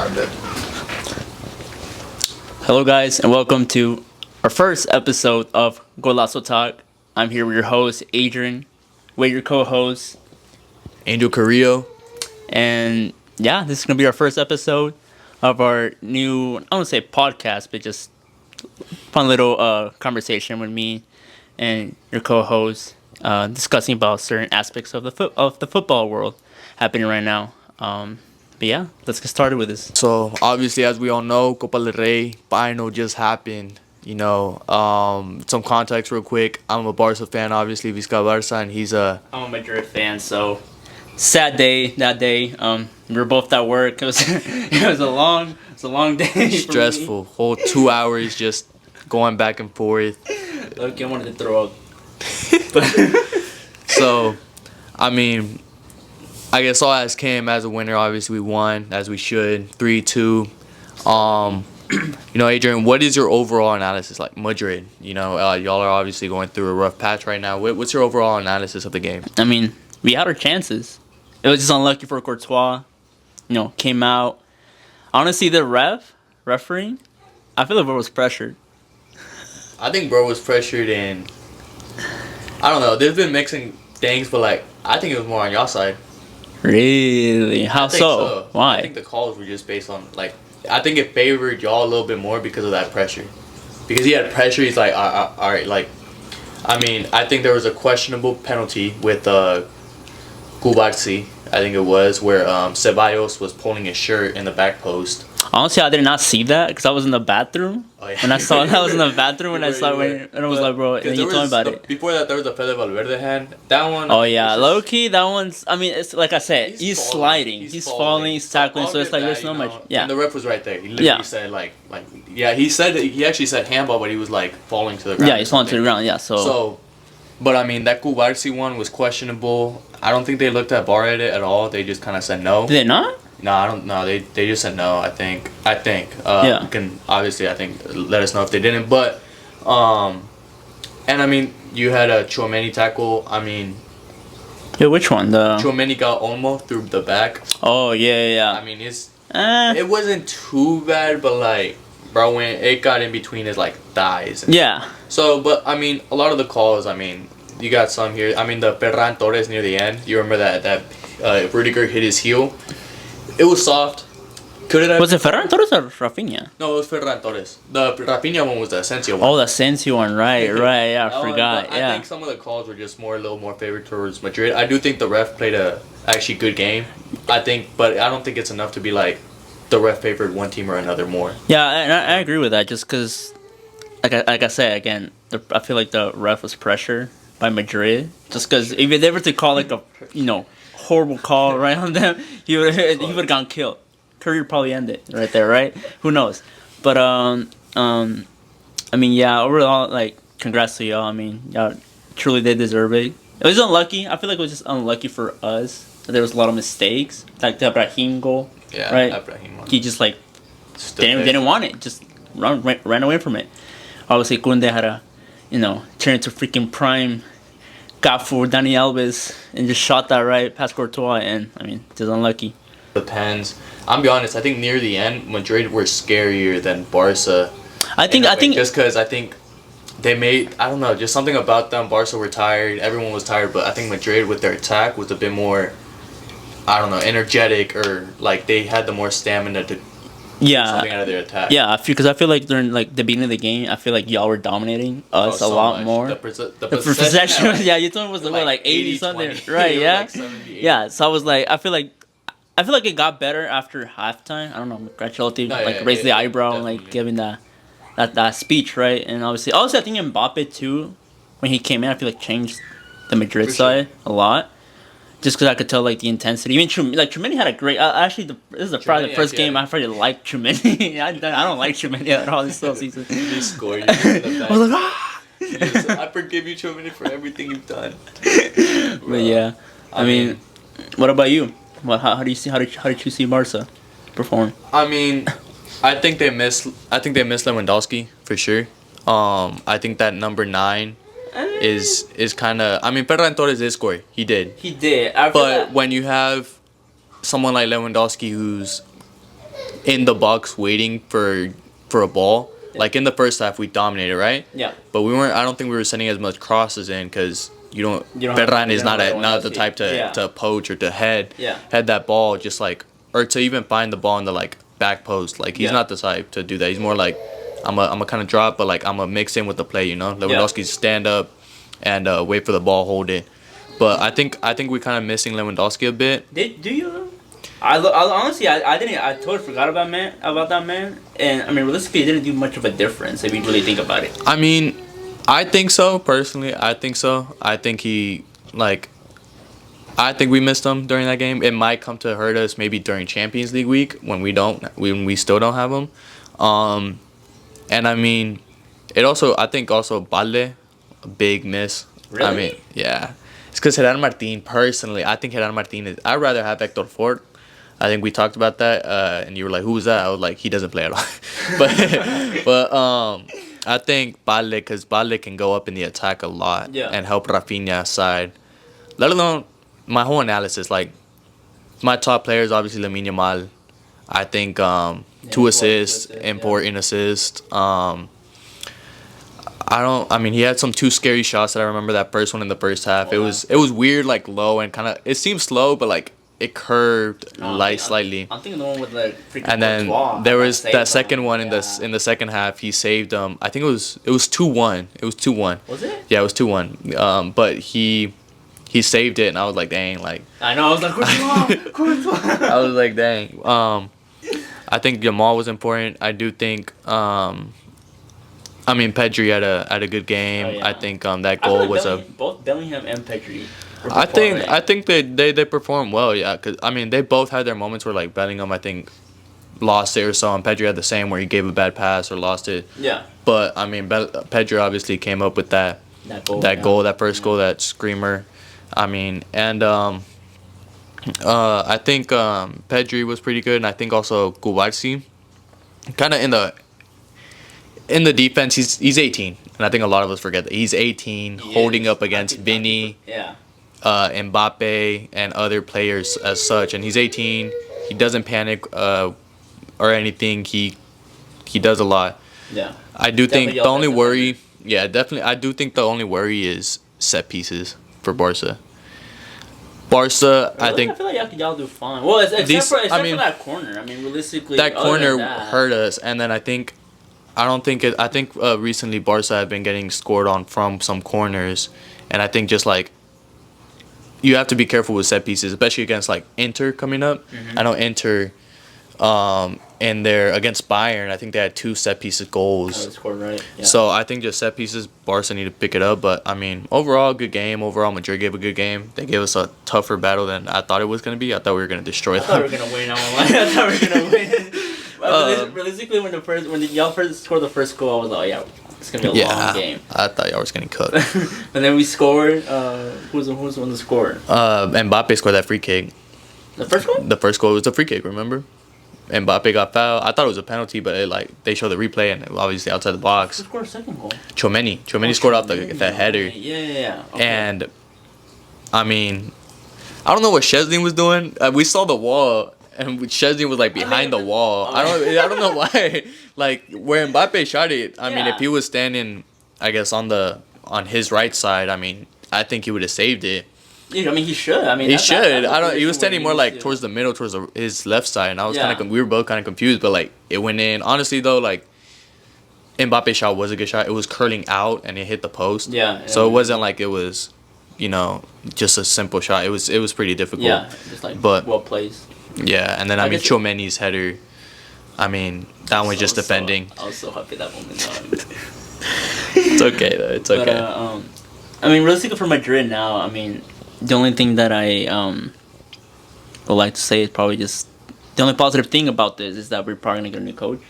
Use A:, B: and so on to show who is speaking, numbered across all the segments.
A: I bet.
B: Hello, guys, and welcome to our first episode of Golazo Talk. I'm here with your host, Adrian, with your co-host,
A: Angel Carrillo.
B: and yeah, this is gonna be our first episode of our new, I don't say podcast, but just fun little conversation with me and your co-host, discussing about certain aspects of the football world happening right now. But yeah, let's get started with this.
A: So obviously, as we all know, Copa del Rey final just happened. Some context real quick. I'm a Barca fan, obviously, Vizca Barca, and he's a.
B: I'm a Madrid fan, so sad day that day. We were both at work. It was it was a long day. For me.
A: Stressful. Whole 2 hours just going back and forth.
B: Look, I wanted to throw up.
A: So, I mean, I guess all as came as a winner. Obviously, we won as we should, 3-2. Adrian, what is your overall analysis like Madrid? Y'all are obviously going through a rough patch right now. What's your overall analysis of the game?
B: I mean, we had our chances. It was just unlucky for Courtois. Came out. Honestly, the refereeing, I feel like bro was pressured.
A: I think bro was pressured, and I don't know. There's been mixing things, but I think it was more on y'all side.
B: Really? How so? Why?
A: I think the calls were just based on I think it favored y'all a little bit more because of that pressure. Because he had pressure, he's like, all right, I think there was a questionable penalty with Golazo, I think it was, where Ceballos was pulling his shirt in the back post.
B: Honestly, I did not see that because I was in the bathroom.
A: Oh, yeah.
B: When I saw that, I was in the bathroom and I saw it, and I was like, bro, and you told me about it.
A: Before that, there was a Fede Valverde hand. That one.
B: Oh yeah, low key. That one's. I mean, it's like I said, he's
A: falling.
B: sliding, he's falling, he's tackling. So it's like there's no much. Yeah.
A: And the ref was right there. He literally said he actually said handball, but he was falling to the ground.
B: Yeah, he's falling to the ground. Yeah.
A: But I mean, that Kubarsi one was questionable. I don't think they looked at VAR at it at all. They just kind of said no.
B: Did they not?
A: No, I don't know. They just said no. I think.
B: Yeah.
A: You can obviously let us know if they didn't. But and I mean, you had a Tchouaméni tackle. I mean.
B: Yeah, which one? The
A: Tchouaméni got Olmo through the back.
B: Oh yeah.
A: I mean, it wasn't too bad, but bro, when it got in between his thighs.
B: Yeah.
A: So, but I mean, a lot of the calls. I mean, you got some here. I mean, the Ferran Torres near the end. You remember that Rudiger hit his heel. It was soft. Could it have?
B: Was it Ferran Torres or Rafinha?
A: No, it was Ferran Torres. The Rafinha one was the Asensio one.
B: Oh, the Asensio one, right? Yeah, I forgot.
A: I think some of the calls were just a little more favored towards Madrid. I do think the ref played a actually good game. But I don't think it's enough to be the ref favored one team or another more.
B: Yeah, I agree with that. Just because, like I said again, I feel like the ref was pressured by Madrid. Just because if they were to call a horrible call right on them, he would have gone killed. Career probably ended right there, right? Who knows? But I mean, yeah. Overall, congrats to y'all. I mean, y'all truly did deserve it. It was unlucky. I feel like it was just unlucky for us. There was a lot of mistakes, like the Ibrahim goal.
A: Yeah,
B: right.
A: Ibrahim one.
B: He just didn't want it. Just ran away from it. Obviously, Kunde had to, turn into freaking prime Cafu, Dani Alves, and just shot that right past Courtois. And I mean, just unlucky.
A: Depends. I'm be honest. I think near the end, Madrid were scarier than Barca.
B: I think
A: just because I think they made, I don't know, just something about them. Barca were tired. Everyone was tired, but I think Madrid with their attack was a bit more, I don't know, energetic, or they had the more stamina to get something out of their attack.
B: Yeah, because I feel like during the beginning of the game, I feel like y'all were dominating us a lot
A: much.
B: more.
A: The
B: possession, yeah, you told me it was 80 something, right? Yeah,
A: 70,
B: yeah. So I was I feel like it got better after halftime. I don't know, Ancelotti raised the eyebrow and giving that speech, right? And obviously, I think Mbappe too, when he came in, I feel changed the Madrid side a lot. Just because I could tell the intensity. Even Tchouaméni had a great. This is probably the first game I probably liked Tchouaméni. I don't like Tchouaméni at all this whole season.
A: He scored. I
B: was like,
A: I forgive you, Tchouaméni, for everything you've done.
B: But yeah, I mean, what about you? How do you see? How did you see Barca perform?
A: I mean, I think they missed Lewandowski for sure. I think that number 9 is kind of. I mean, Ferran Torres did score. He did.
B: He did.
A: But when you have someone like Lewandowski, who's in the box waiting for a ball. Like in the first half, we dominated, right?
B: Yeah.
A: But we weren't. I don't think we were sending as much crosses in because you don't.
B: You don't
A: Ferran
B: have-
A: is
B: you don't
A: not
B: have
A: not the
B: Lewandowski.
A: type to
B: Yeah.
A: to poach or to head
B: Yeah.
A: that ball just like or to even find the ball in the like back post. Like he's
B: Yeah.
A: not the type to do that. He's more like I'm a kind of drop, but like I'm a mix in with the play. You know, Lewandowski stand up and wait for the ball, hold it. But I think we're kind of missing Lewandowski a bit.
B: Do you? I honestly, I didn't. I totally forgot about that man. And I mean, realistically, it didn't do much of a difference if you really think about it.
A: I mean, I think so personally. I think so. I think he like. I think we missed him during that game. It might come to hurt us maybe during Champions League week when we still don't have him. And I mean, I think also Balde, a big miss.
B: Really?
A: I mean, yeah. It's because Gerard Martin, personally, I think Gerard Martin I'd rather have Hector Fort. I think we talked about that, and you were like, "Who's that?" I was like, "He doesn't play at all." but I think Balde, because Balde can go up in the attack a lot and help Rafinha side. Let alone my whole analysis, like my top players, obviously Lamine Yamal. I think 2 assists, important assist. He had some 2 scary shots that I remember. That first one in the first half, it was weird, like low and kind of. It seemed slow, but like it curved slightly.
B: I'm thinking the one with like freaking.
A: And then there was that second one in the second half. He saved them. I think it was 2-1. It was 2-1.
B: Was it?
A: Yeah, it was 2-1. But he saved it, and I was like, dang, like.
B: I know. I was like, Courtois.
A: I was like, dang. I think Jamal was important. I do think. Pedri had a good game.
B: Oh, yeah.
A: I think that goal was
B: both Bellingham and Pedri.
A: I think they performed well. Yeah, because they both had their moments where like Bellingham I think lost it or so, and Pedri had the same where he gave a bad pass or lost it.
B: Yeah.
A: But Pedri obviously came up with that goal, that first goal, that screamer. I think Pedri was pretty good, and I think also Kubarsi, kind of in the defense, he's 18, and I think a lot of us forget that he's 18, holding up against Vinny, Mbappe, and other players as such. And he's 18. He doesn't panic or anything. He does a lot.
B: Yeah.
A: I do think the only worry. Yeah, definitely. I do think the only worry is set pieces for Barca. Really? I think.
B: I feel like y'all do fine. Well, except for that corner. Realistically,
A: that corner hurt us, and then I think recently Barca have been getting scored on from some corners, and I think just like you have to be careful with set pieces, especially against like Inter coming up. Mm-hmm. I know Inter, in there against Bayern, I think they had 2 set pieces goals.
B: They scored, right? Yeah.
A: So I think just set pieces, Barca need to pick it up. But overall, good game. Overall, Madrid gave a good game. They gave us a tougher battle than I thought it was gonna be. I thought we were gonna destroy them.
B: I thought we were gonna win. I thought we were gonna win. Realistically, when y'all first scored the first goal, I was like, oh, yeah, it's gonna be a long game.
A: I thought y'all was gonna cook.
B: And then we scored. Who's the one that scored?
A: Mbappe scored that free kick.
B: The first goal?
A: The first goal was a free kick. Remember? Mbappe got fouled. I thought it was a penalty, but they showed the replay and it was obviously outside the box.
B: Who scored a second goal?
A: Chomeni scored off that header.
B: Yeah. Okay.
A: And I don't know what Szczesny was doing. We saw the wall. And Szczesny was like behind the wall. I don't know why. Like where Mbappe shot it. If he was standing, I guess on his right side, I think he would have saved it.
B: Yeah, he should.
A: He should. He was standing more like towards the middle, towards his left side, and I was we were both kind of confused. But like it went in. Honestly though, like Mbappe's shot was a good shot. It was curling out and it hit the post.
B: Yeah.
A: So it wasn't like it was, just a simple shot. It was pretty difficult.
B: Yeah, just like well placed.
A: Yeah, and then Chomeni's header. That one just defending.
B: I was so happy that moment.
A: It's okay though. It's okay.
B: Realistically for Madrid now, the only thing that I would like to say is probably just the only positive thing about this is that we're probably gonna get a new coach.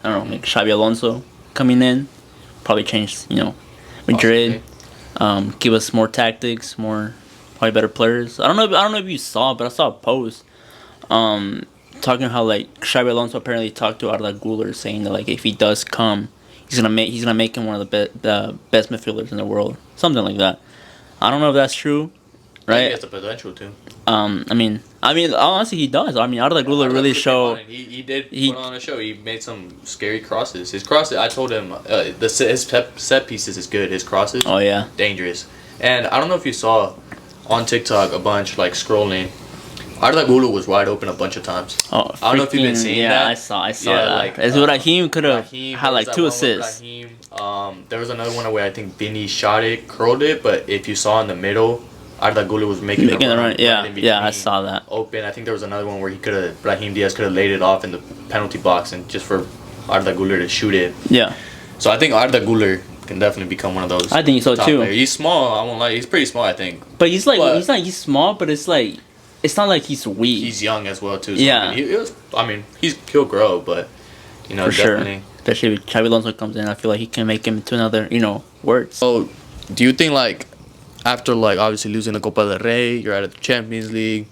B: I don't know, like Xabi Alonso coming in, probably change Madrid, give us more tactics, more probably better players. I don't know if you saw, but I saw a post. Talking how like Xabi Alonso apparently talked to Arda Güler saying that like if he does come, he's gonna make him one of the best midfielders in the world, something like that. I don't know if that's true.
A: He
B: right?
A: has the potential to.
B: Honestly, he does. I mean, Arda Güler really show.
A: He did
B: he-
A: put on a show. He made some scary crosses. His crosses, I told him, his set pieces is good. His crosses,
B: Oh yeah,
A: dangerous. And I don't know if you saw on TikTok a bunch like scrolling. Arda Güler was wide open a bunch of times.
B: oh,
A: I don't know if you've been
B: freaking-
A: seeing
B: yeah,
A: that.
B: I saw
A: Yeah,
B: that.
A: like,
B: As Raheem could have
A: Raheem,
B: had
A: there was
B: like
A: that
B: 2
A: one with
B: assists.
A: Raheem. There was another one where I think Vinny shot it, curled it, but if you saw in the middle, Arda Güler was making
B: Making
A: a
B: the
A: run.
B: run, yeah,
A: in
B: yeah, I
A: between,
B: saw that.
A: open. I think there was another one where Raheem Diaz could have laid it off in the penalty box and just for Arda Güler to shoot it.
B: Yeah,
A: So I think Arda Güler can definitely become one of those.
B: I think so
A: top
B: too.
A: players. He's small. I won't lie. He's pretty small. I think
B: But he's like
A: But-
B: he's small, but it's like it's not like he's weak.
A: he's young as well too. So
B: Yeah.
A: he'll grow, but
B: for sure.
A: definitely.
B: Especially if Xabi Alonso comes in, I feel like he can make him into another words.
A: So, do you think like after like obviously losing the Copa del Rey, you're out of the Champions League,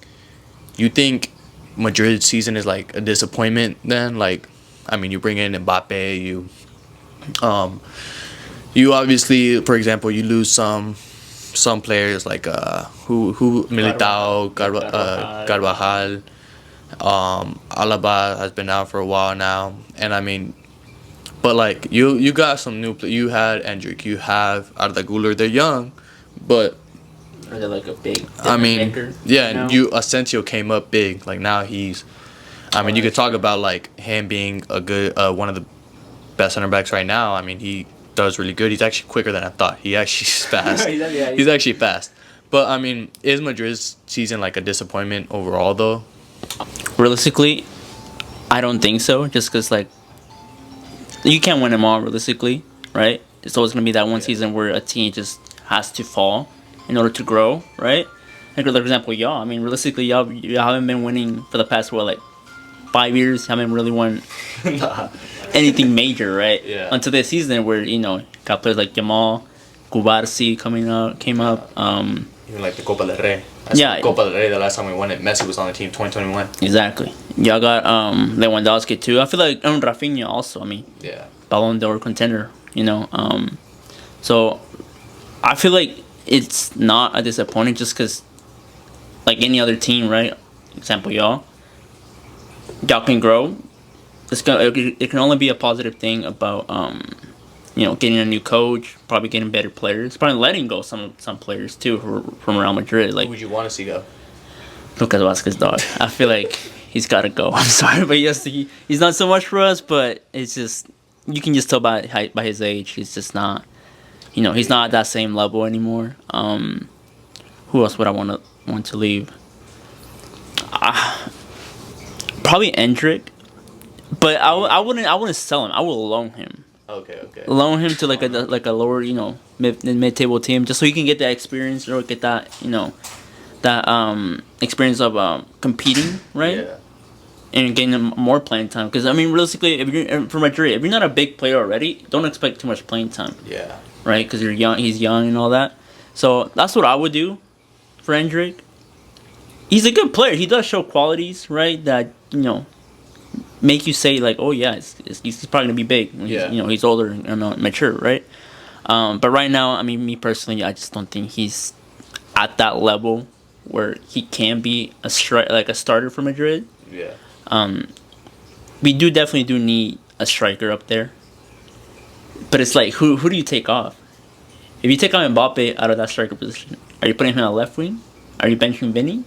A: you think Madrid's season is like a disappointment then? Like, I mean, you bring in Mbappe, you obviously, for example, you lose some players like who Militao, Carvajal, Alaba has been out for a while now, and I mean. But like you got some new. You had Endrick. You have Arda Güler. They're young, but
B: Or they're like a big.
A: I mean,
B: maker,
A: yeah.
B: you know?
A: And Asensio came up big. Like now he's. I mean, you could talk about like him being a good one of the best center backs right now. I mean, he does really good. He's actually quicker than I thought. He actually is fast. He's actually fast. But I mean, is Madrid's season like a disappointment overall though?
B: Realistically, I don't think so. Just because like. You can't win them all realistically, right? It's always gonna be that one season where a team just has to fall in order to grow, right? Like for example, y'all. I mean, realistically, y'all haven't been winning for the past 5 years. Haven't really won anything major, right?
A: Yeah.
B: Until this season, where got players like Jamal, Kubarsi came up.
A: Even like the Copa del Rey.
B: Yeah.
A: Copa del Rey. The last time we won it, Messi was on the team 2021.
B: Exactly. Y'all got Lewandowski too. I feel like Rafinha also. I mean.
A: Yeah.
B: Ballon d'Or contender, so I feel like it's not a disappointing just because, like any other team, right? Example, y'all can grow. It can only be a positive thing about getting a new coach, probably getting better players, probably letting go some players too from Real Madrid. Like
A: Who would you want to see go?
B: Lucas Vazquez, dog. I feel like he's got to go. I'm sorry, but yes, he's not so much for us, but it's just. You can just tell by his age, he's just not, he's not at that same level anymore. Who else would I want to leave? Probably Endrick, but I wouldn't sell him. I will loan him.
A: Okay.
B: Loan him to like a lower mid table team just so he can get that experience or get that that experience of competing, right?
A: Yeah.
B: And getting them more playing time. Because, I mean, realistically, for Madrid, if you're not a big player already, don't expect too much playing time.
A: Yeah.
B: Right? Because you're young, he's young and all that. So, that's what I would do for Endrick. He's a good player. He does show qualities, right, that, make you say, like, oh, yeah, he's probably going to be big. When he's older and mature, right? But right now, I mean, me personally, I just don't think he's at that level where he can be a starter for Madrid.
A: Yeah.
B: We definitely need a striker up there. But it's like, who do you take off? If you take out Mbappe out of that striker position, are you putting him on left wing? Are you benching Vinny?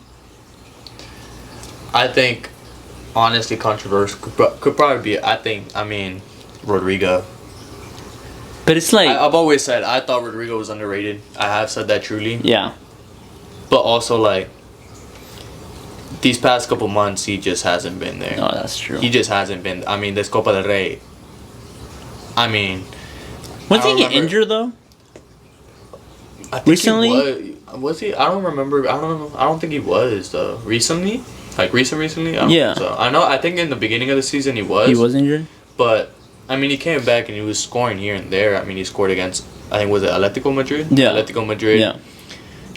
A: I think, honestly, controversial could probably be. I mean, Rodrigo.
B: But it's like,
A: I've always said I thought Rodrigo was underrated. I have said that truly.
B: yeah,
A: But also like. These past couple months, he just hasn't been there.
B: no, that's true.
A: He just hasn't been. I mean, this Copa del Rey. I mean,
B: Wasn't he get
A: remember-
B: injured though?
A: I think
B: Recently?
A: he was he? I don't remember. I don't think he was though. Recently, like recently. I don't
B: Yeah.
A: think so I know. I think in the beginning of the season he was.
B: He was injured.
A: But I mean, he came back and he was scoring here and there. I mean, he scored against. I think was it Atletico Madrid.
B: Yeah.
A: Atletico Madrid.
B: Yeah.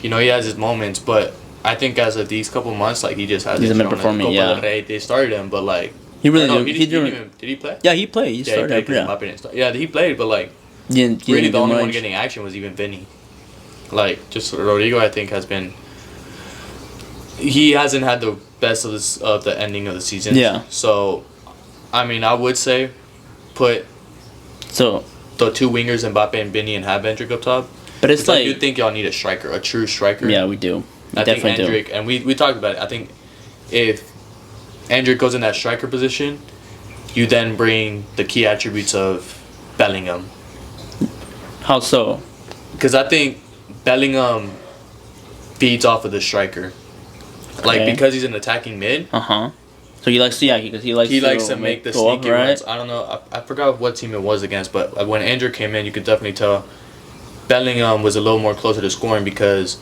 A: He has his moments, but I think as of these couple months, like he just hasn't.
B: He's been
A: shown it.
B: performing,
A: Copa
B: yeah.
A: del Rey, they started him, but like.
B: He really
A: no,
B: did.
A: he did he play?
B: Yeah, he played. He
A: Yeah,
B: started.
A: he played. 'Cause
B: Yeah.
A: Mbappe didn't start. Yeah, he played, but like
B: He didn't
A: really
B: do
A: the only one
B: much.
A: getting action was even Vinny. Like just Rodrigo, I think has been he hasn't had the best of the ending of the season.
B: Yeah.
A: So, I mean, I would say put
B: So,
A: the two wingers, Mbappe and Vinny, and have Endrick up top.
B: but it's
A: 'Cause I
B: like
A: do think y'all need a striker, a true striker.
B: yeah, we do. We
A: I think
B: definitely
A: Endrick, and we talked about it. I think if Endrick goes in that striker position, you then bring the key attributes of Bellingham.
B: do. How so?
A: Because I think Bellingham feeds off of the striker. Like,
B: Okay.
A: because he's an attacking mid,
B: So he likes to because he likes
A: to make the
B: go up,
A: sneaky runs. I don't know. I forgot what team it was against, but when Andrew came in, you could definitely tell Bellingham was a little more closer to scoring because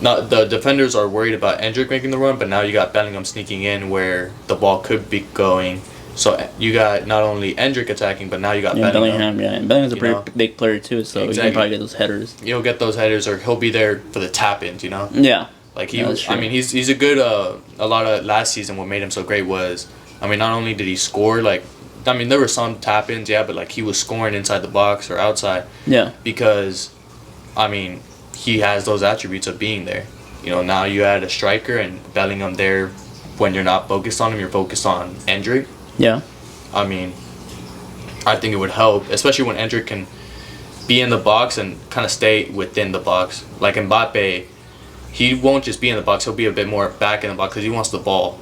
A: not the defenders are worried about Endrick making the run, but now you got Bellingham sneaking in where the ball could be going. So you got not only Endrick attacking, but now you got Bellingham.
B: Yeah, and Bellingham's a
A: You
B: pretty
A: know?
B: big player too, so he
A: Exactly.
B: can probably get those headers.
A: He'll get those headers, or he'll be there for the tap-ins. You know.
B: Yeah.
A: Like
B: Yeah, that's true.
A: I mean, he's a good. A lot of last season, what made him so great was, I mean, not only did he score, like, I mean, there were some tap-ins, yeah, but like he was scoring inside the box or outside.
B: Yeah.
A: Because, I mean, he has those attributes of being there. You know, now you add a striker and Bellingham there. When you're not focused on him, you're focused on Endrick.
B: Yeah.
A: I mean, I think it would help, especially when Endrick can be in the box and kind of stay within the box. Like Mbappe, he won't just be in the box; he'll be a bit more back in the box because he wants the ball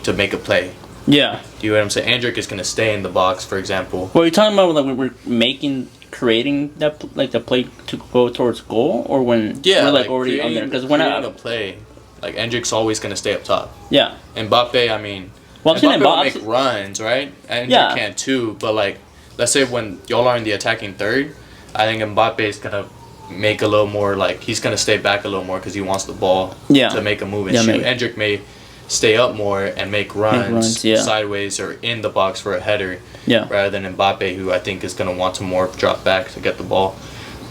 A: to make a play.
B: Yeah.
A: Do you know what I'm saying? Endrick is going to stay in the box, for example.
B: What are you talking about? Like when we're creating that like the play to go towards goal, or when we're like already on there? Because when
A: a play, like Endrick's always going to stay up top.
B: yeah.
A: Mbappe, I mean,
B: Well, I'm saying
A: will
B: Mbappe-
A: make runs, right? And
B: Yeah.
A: you can too, but like, let's say when y'all are in the attacking third, I think Mbappe is gonna make a little more, like, he's gonna stay back a little more because he wants the ball
B: Yeah.
A: to make a move and
B: Yeah,
A: shoot.
B: maybe.
A: Endrick may stay up more and make runs,
B: yeah.
A: sideways or in the box for a header,
B: Yeah.
A: rather than Mbappe, who I think is gonna want to more drop back to get the ball.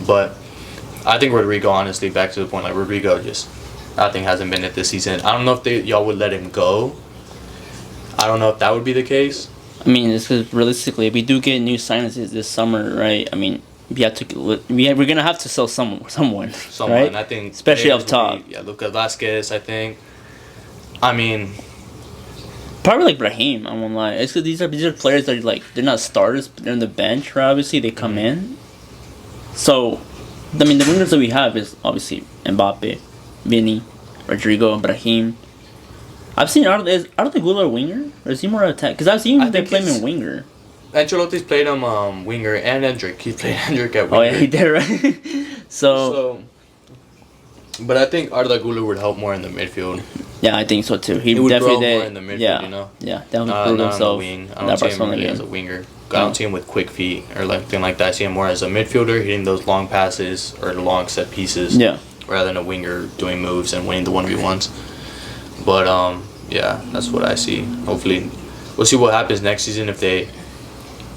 A: But I think Rodrigo, honestly, back to the point, like Rodrigo just, I think hasn't been it this season. I don't know if y'all would let him go. I don't know if that would be the case.
B: I mean, it's because realistically, if we do get new signings this summer, right? I mean, we're gonna have to sell someone, right?
A: I think,
B: Especially
A: players
B: up top.
A: would be, yeah, Lucas Vasquez, I think. I mean,
B: Probably like Brahim. I won't lie. It's because these are players that are like they're not starters, but they're on the bench. Right? Obviously, they come in. So, I mean, the wingers that we have is obviously Mbappe, Vinny, Rodrigo, Brahim. I've seen Arda a winger, or is he more attack? Because I've seen
A: I
B: they
A: think
B: play him
A: he's-
B: in winger.
A: Ancelotti's played him winger and Endrick. He played Endrick at winger.
B: Oh yeah, he did right. so
A: But I think Arda Güler would help more in the midfield.
B: yeah, I think so too. He
A: would
B: definitely
A: grow
B: did.
A: more in the midfield,
B: yeah,
A: you know?
B: yeah, definitely
A: Not
B: proved
A: on the
B: himself.
A: wing. I
B: in
A: don't
B: that
A: see him
B: Barcelona
A: really
B: game.
A: as a winger. I don't see him with quick feet or like anything like that. I see him more as a midfielder, hitting those long passes or long set pieces.
B: Yeah.
A: Rather than a winger doing moves and winning the 1v1s. But yeah, that's what I see. Hopefully, we'll see what happens next season if they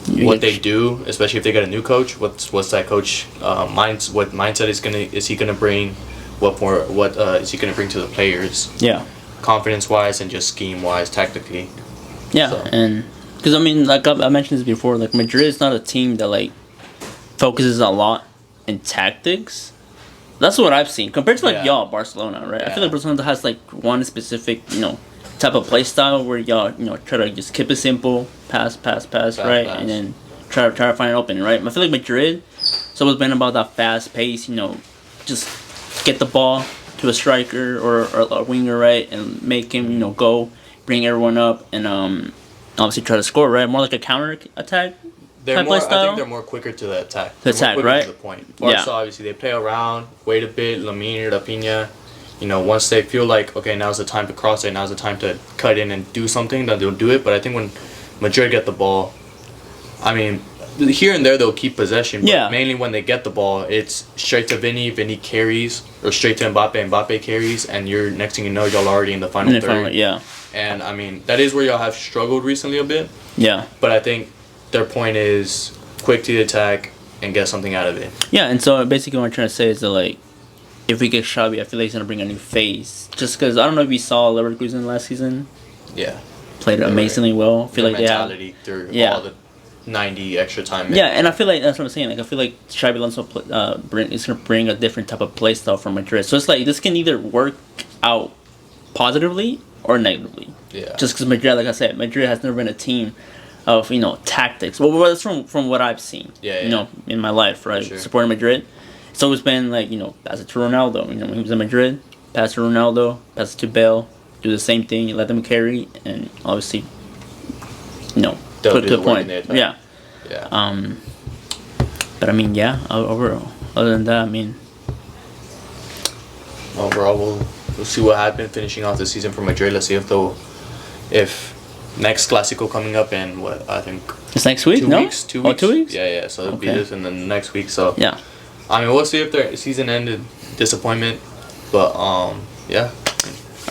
A: they do, especially if they get a new coach. What's that coach what mindset is he gonna bring? What is he gonna bring to the players?
B: Yeah.
A: Confidence wise and just scheme wise, tactically.
B: Yeah,
A: So.
B: and because I mean, like I mentioned this before, like Madrid is not a team that like focuses a lot in tactics. That's what I've seen compared to like
A: Yeah.
B: y'all, Barcelona, right? I feel
A: Yeah.
B: like Barcelona has like one specific, type of play style where y'all, try to just keep it simple, pass, right,
A: pass.
B: and then try to find it open, right? I feel like Madrid, it's always been about that fast pace, just get the ball to a striker or a winger, right, and make him, go, bring everyone up, and obviously try to score, right? More like a counter attack.
A: They're
B: Type
A: more.
B: play
A: I
B: style?
A: think they're more quicker to the attack.
B: To
A: They're more
B: attack,
A: quicker
B: right?
A: To the point. Barca, obviously, they play around, wait a bit. Lamine, Rafinha, once they feel like okay, now's the time to cross it, now's the time to cut in and do something, then they'll do it. But I think when Madrid get the ball, I mean, here and there they'll keep possession. But
B: Yeah.
A: mainly when they get the ball, it's straight to Vinny carries, or straight to Mbappe carries, and you're next thing you know, y'all already in the final
B: And
A: third.
B: finally, yeah,
A: And I mean, that is where y'all have struggled recently a bit.
B: yeah.
A: But I think their point is quick to the attack and get something out of it.
B: Yeah, and so basically what I'm trying to say is that, like, if we get Xabi, I feel like he's going to bring a new face. Just because, I don't know if you saw Leverkusen last season.
A: Yeah.
B: Played amazingly well. I feel
A: Their
B: like they have...
A: mentality through
B: Yeah.
A: all the 90 extra time.
B: Yeah, and I feel like, that's what I'm saying. Like, I feel like Xabi Alonso is going to bring a different type of play style for Madrid. So it's like, this can either work out positively or negatively.
A: Yeah.
B: Just because Madrid, like I said, Madrid has never been a team of tactics. Well, that's from what I've seen.
A: Yeah,
B: You
A: yeah.
B: know, in my life, right?
A: Sure.
B: Supporting Madrid, it's always been like pass it to Ronaldo. When he was in Madrid, pass it to Ronaldo, pass it to Bale, do the same thing, let them carry, and obviously,
A: They'll
B: put
A: do
B: to
A: the
B: the
A: work in
B: point.
A: the attack.
B: Yeah.
A: Yeah.
B: But I mean, yeah. Overall, other than that, I mean,
A: Overall, we'll see what happens finishing off the season for Madrid. Let's see if next Clásico coming up in what I think
B: it's next week.
A: 2
B: no?
A: weeks. 2
B: Oh,
A: weeks.
B: 2 weeks.
A: Yeah. So it'll be
B: Okay.
A: this and then the next week. So
B: Yeah.
A: I mean, we'll see if their season ended disappointment, but yeah.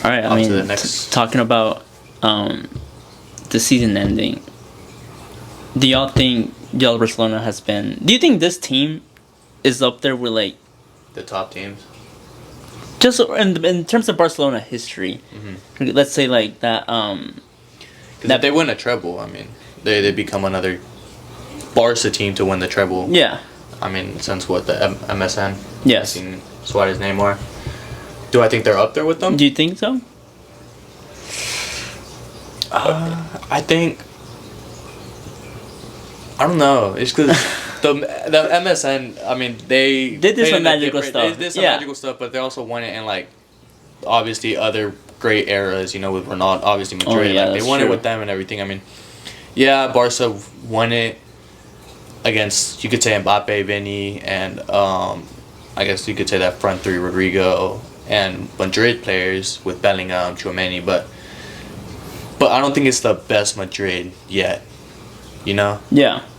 B: All right. I
A: On to
B: mean,
A: the next-
B: talking about the season ending. Do y'all think Barcelona has been? Do you think this team is up there with like
A: The top teams.
B: just in terms of Barcelona history?
A: Mm-hmm.
B: Let's say like that.
A: Because if they win a treble, I mean, they become another Barca team to win the treble.
B: Yeah.
A: I mean, since what the MSN.
B: Yes.
A: Seen Suarez, Neymar. Do I think they're up there with them?
B: Do you think so?
A: I think. I don't know. It's because the MSN. I mean, they
B: They did
A: played
B: some
A: in a
B: magical
A: different-
B: stuff.
A: They did some
B: Yeah.
A: magical stuff, but they also won it in like obviously other great eras. With Ronaldo, obviously Madrid.
B: yeah,
A: like, they
B: that's
A: won
B: true.
A: it with them and everything. I mean, yeah, Barca won it against, you could say, Mbappe, Vinny, and I guess you could say that front three, Rodrigo and Madrid players with Bellingham, Tchouameni, but I don't think it's the best Madrid yet.
B: Yeah.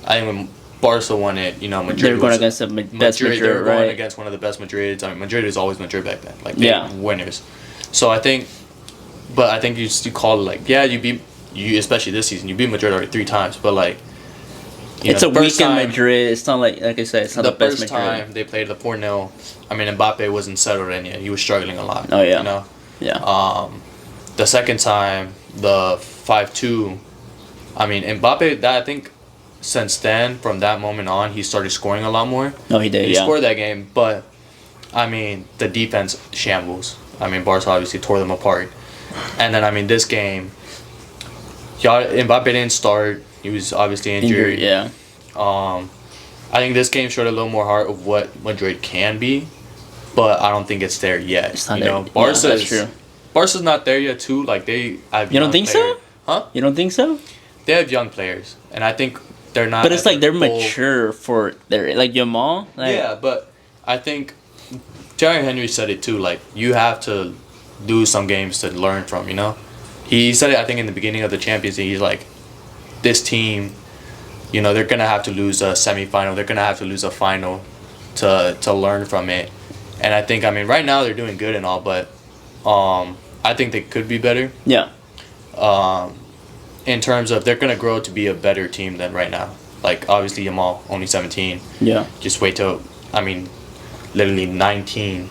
A: I think when Barca won it, Madrid
B: They're going
A: was-
B: against the best Madrid,
A: they were going
B: right?
A: against one of the best Madrids. I mean, Madrid was always Madrid back then. Like,
B: Yeah.
A: winners. So I think you call it like, yeah, you especially this season, you beat Madrid already 3 times, but like,
B: It's a
A: the first
B: weekend
A: time-
B: Madrid. It's not like I said, it's not the,
A: the
B: best
A: first
B: Madrid.
A: time they played the 4-0, I mean, Mbappe wasn't settled in yet. He was struggling a lot.
B: Oh, yeah. Yeah.
A: The second time, the 5-2, I mean, Mbappe, I think since then, from that moment on, he started scoring a lot more.
B: No, he did.
A: He
B: Yeah.
A: scored that game, but, I mean, the defense shambles. I mean, Barca obviously tore them apart. And then, I mean, this game, Mbappe didn't start. He was obviously injured.
B: Yeah.
A: I think this game showed a little more heart of what Madrid can be, but I don't think it's there yet.
B: It's not there.
A: Barca's,
B: Yeah, that's true.
A: Barca's not there yet too. Like, they have
B: You don't
A: young
B: think
A: players.
B: so?
A: Huh?
B: You don't think so?
A: They have young players, and I think they're not.
B: But it's
A: at
B: like they're
A: the full-
B: mature for their like Jamal. Like,
A: Yeah, but I think Thierry Henry said it too. Like, you have to lose some games to learn from. He said it, I think, in the beginning of the Champions League. He's like, this team, they're gonna have to lose a semifinal. They're gonna have to lose a final to learn from it. And I think, I mean, right now they're doing good and all, but I think they could be better.
B: Yeah.
A: In terms of, they're gonna grow to be a better team than right now. Like, obviously Yamal, only 17.
B: Yeah.
A: Just wait till, I mean, literally 19.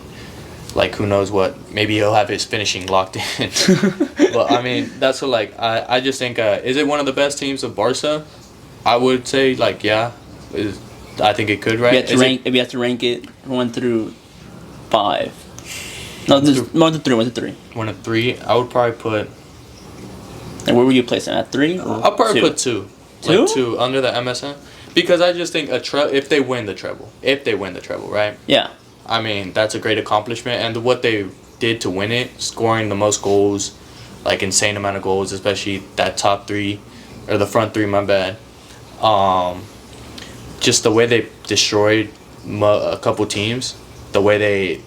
A: Like, who knows what? Maybe he'll have his finishing locked in. But I mean, that's what, like, I just think, is it one of the best teams of Barca? I would say, like, yeah. I think it could, right?
B: If you have to rank it 1 through 5. No, just 1 to 3. 1 to 3.
A: 1 to 3. I would probably put.
B: And where would you place it? At 3?
A: I'll probably put 2.
B: 2?
A: Like 2 under the MSN, because I just think if they win the treble, right?
B: Yeah.
A: I mean, that's a great accomplishment, and what they did to win it, scoring the most goals, like insane amount of goals, especially that top 3 or the front 3. My bad. Just the way they destroyed a couple teams, the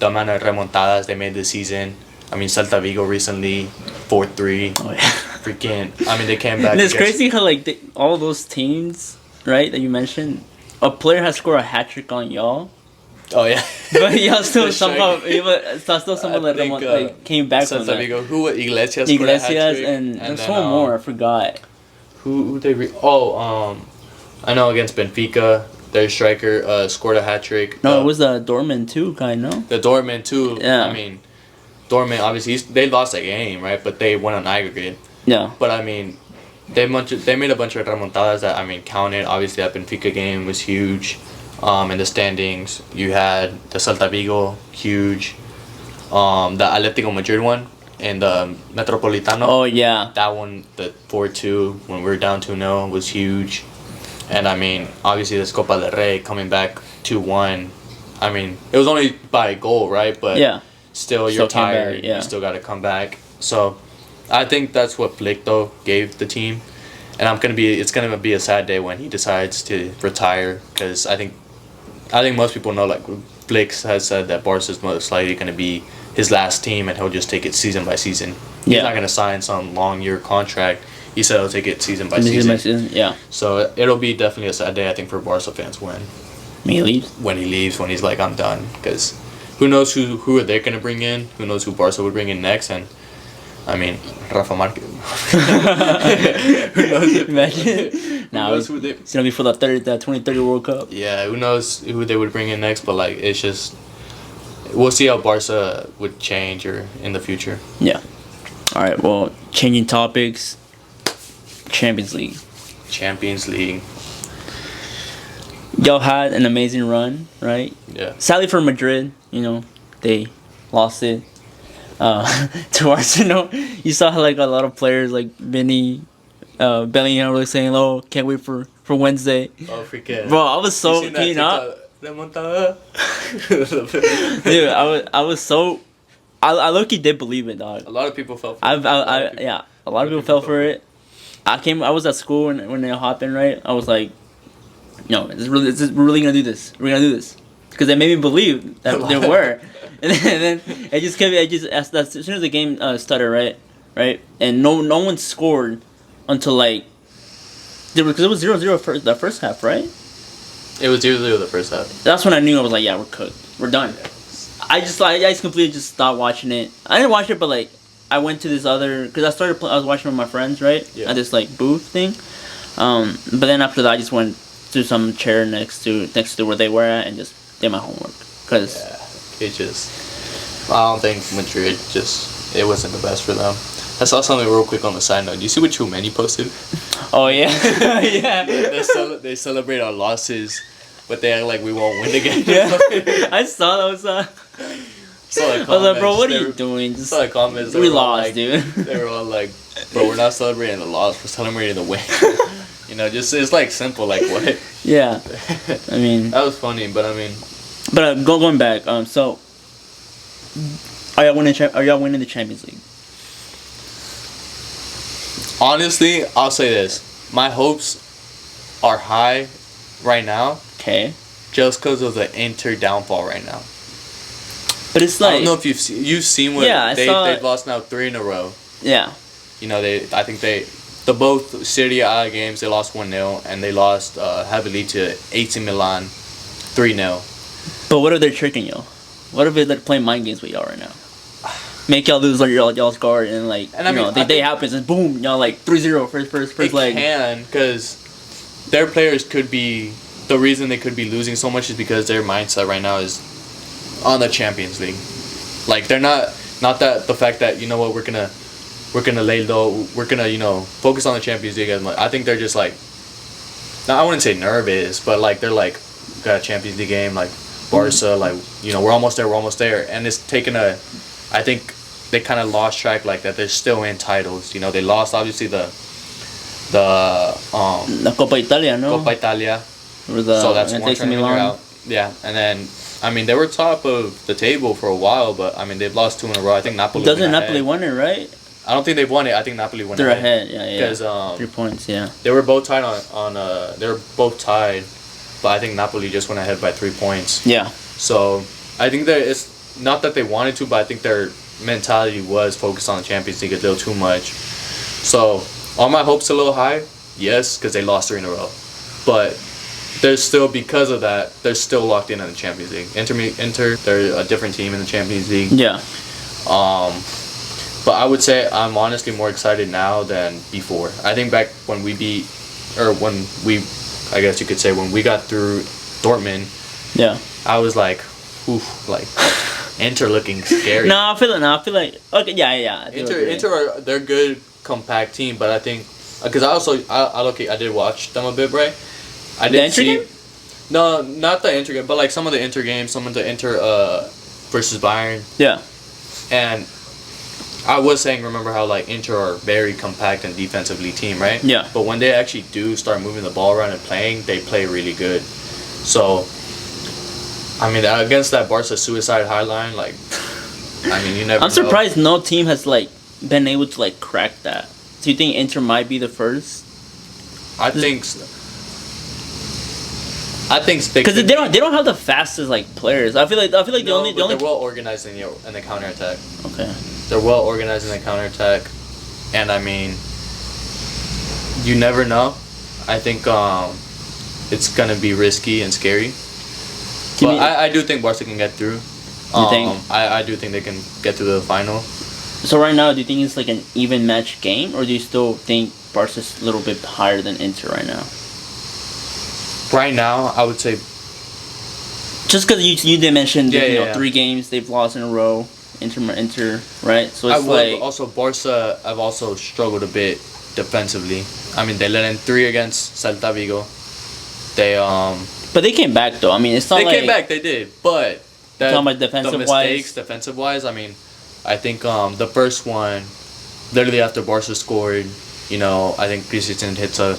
A: amount of remontadas they made this season. I mean, Celta Vigo recently, 4-3.
B: Oh, yeah.
A: Freaking, I mean, they came back.
B: And it's
A: against-
B: crazy how, like, all those teams, right, that you mentioned, a player has scored a hat trick on y'all.
A: Oh, yeah.
B: But y'all still
A: The
B: somehow,
A: strike.
B: someone
A: I think,
B: came back from
A: Celta
B: that.
A: Vigo. Who? Iglesias. scored a
B: Iglesias
A: hat-trick,
B: and there's
A: then,
B: one more, I forgot.
A: Who they? I know against Benfica, their striker scored a hat trick.
B: No, it was the Dortmund too guy, no?
A: the Dortmund too.
B: Yeah.
A: I mean, Dortmund obviously they lost that game, right? But they won on aggregate.
B: Yeah.
A: But I mean, they made a bunch of remontadas that, I mean, counted. Obviously, that Benfica game was huge. In the standings, you had the Celta Vigo, huge. The Atletico Madrid one in the Metropolitano.
B: Oh yeah.
A: That one, the 4-2 when we were down 2-0 was huge. And I mean, obviously this Copa del Rey coming back 2-1. I mean, it was only by a goal, right? But
B: Yeah.
A: still, you're
B: Still came back,
A: tired.
B: yeah.
A: You still got to come back. So, I think that's what Flick though gave the team, and it's gonna be a sad day when he decides to retire, because I think most people know, like, Flick has said that Barca's most likely gonna be his last team, and he'll just take it season by season. He's
B: Yeah.
A: not gonna sign some long year contract. He said he'll take it season by season.
B: Yeah.
A: So it'll be definitely a sad day, I think, for Barca fans when
B: He leaves.
A: when he's like, I'm done, because who knows who are they gonna bring in? Who knows who Barca would bring in next? And I mean, Rafa Marquez. Who knows?
B: Imagine. Now
A: knows who they-
B: it's gonna be for the 2030 World Cup.
A: Yeah, who knows who they would bring in next? But like, it's just, we'll see how Barca would change or in the future.
B: Yeah. All right. Well, changing topics. Champions League.
A: Champions League.
B: Y'all had an amazing run, right?
A: Yeah.
B: Sadly for Madrid, they lost it to Arsenal. You saw like a lot of players like Vinny, Bellingham really saying, "Oh, can't wait for Wednesday."
A: Oh, freaking.
B: Bro, I was so keen up.
A: Remontada.
B: Dude, I was so. I low-key did believe it, dog.
A: A lot of people fell for
B: I
A: it.
B: yeah, a lot of people fell for it. I was at school when they hopped in, right? I was like, we're really gonna do this. We're gonna do this, because they made me believe that they were, and then as soon as the game started, right, and no one scored until like, because it was 0-0 the first half, right?
A: It was 0-0 the first half.
B: That's when I knew. I was like, yeah, we're cooked. We're done. I just completely just stopped watching it. I didn't watch it, but like I went to this other, because I was watching with my friends, right?
A: Yeah.
B: At this like booth thing. But then after that, I just went to some chair next to where they were at and just did my homework. Cause
A: I don't think Madrid it wasn't the best for them. I saw something real quick on the side note. Do you see what Chumeni posted?
B: oh yeah, yeah.
A: They celebrate our losses, but they act like we won't win again.
B: Yeah. I saw those. I was like, bro, what are you doing? Just,
A: saw the comments.
B: we lost,
A: like,
B: dude.
A: They were all like, bro, we're not celebrating the loss. We're celebrating the win. Just it's like simple. Like what?
B: Yeah. I mean,
A: that was funny, but I mean.
B: But going back, so are y'all winning the Champions League?
A: Honestly, I'll say this. My hopes are high right now.
B: Okay.
A: Just because of the Inter downfall right now.
B: But it's like,
A: I don't know if you've seen what they've lost now 3 in a row.
B: Yeah.
A: I think the both Serie A games they lost 1-0 and they lost heavily to AC Milan 3-0.
B: But what if they're tricking y'all? What if they're playing mind games with y'all right now? Make y'all lose like y'all's guard and like the day happens and boom, y'all like 3-0 first leg.
A: It can, because their players could be, the reason they could be losing so much is because their mindset right now is on the Champions League. Like they're not that the fact that we're gonna lay low, we're gonna focus on the Champions League as much. I think they're just like, I wouldn't say nervous, but like they're like, got a Champions League game like Barca, like we're almost there, and it's taken I think they kind of lost track like that. They're still in titles. They lost obviously the
B: Copa Italia, no?
A: Copa Italia.
B: So
A: that's one tournament out. Yeah, and then they were top of the table for a while, but they've lost 2 in a row. I think Napoli.
B: Doesn't Napoli win it, right?
A: I don't think they've won it. I think Napoli won it.
B: They're ahead, yeah.
A: Because
B: 3 points, yeah.
A: they were both tied they were both tied, but I think Napoli just went ahead by 3 points.
B: Yeah.
A: So I think that it's not that they wanted to, but I think their mentality was focused on the Champions League a little too much. So are my hopes a little high? Yes, because they lost 3 in a row, but they're still, because of that, they're still locked in on the Champions League. Inter, they're a different team in the Champions League.
B: Yeah.
A: But I would say I'm honestly more excited now than before. I think back when we I guess you could say when we got through Dortmund.
B: Yeah.
A: I was like, oof, like Inter looking scary.
B: I feel like okay, yeah.
A: Inter they're a good compact team, but I think because I did watch them a bit, right? I did see. Game? No, not the Inter game, but like some of the Inter games, some of the Inter versus Bayern.
B: Yeah.
A: And I was saying, remember how like Inter are very compact and defensively team, right?
B: Yeah.
A: But when they actually do start moving the ball around and playing, they play really good. So, I mean, against that Barca suicide high line, like, I mean, you never.
B: I'm surprised no team has like been able to like crack that. Do you think Inter might be the first?
A: I think.
B: Because they don't have the fastest like players. I feel like the only
A: they're well organized in the counter attack.
B: Okay.
A: They're well organized in the counter attack, and I mean, you never know. I think it's gonna be risky and scary. But I do think Barca can get through.
B: You think?
A: I do think they can get to the final.
B: So right now, do you think it's like an even match game, or do you still think Barca's a little bit higher than Inter right now?
A: Right now, I would say.
B: Just because you did mention
A: 3
B: 3 games they've lost in a row, Inter, right? So it's
A: also Barca have also struggled a bit defensively. I mean, they let in 3 against Celta Vigo. They
B: But they came back though. I mean, it's not
A: they came back. They did, but
B: talking about defensive
A: mistakes, defensive wise. I mean, I think the first one, literally after Barca scored, I think Christensen hits a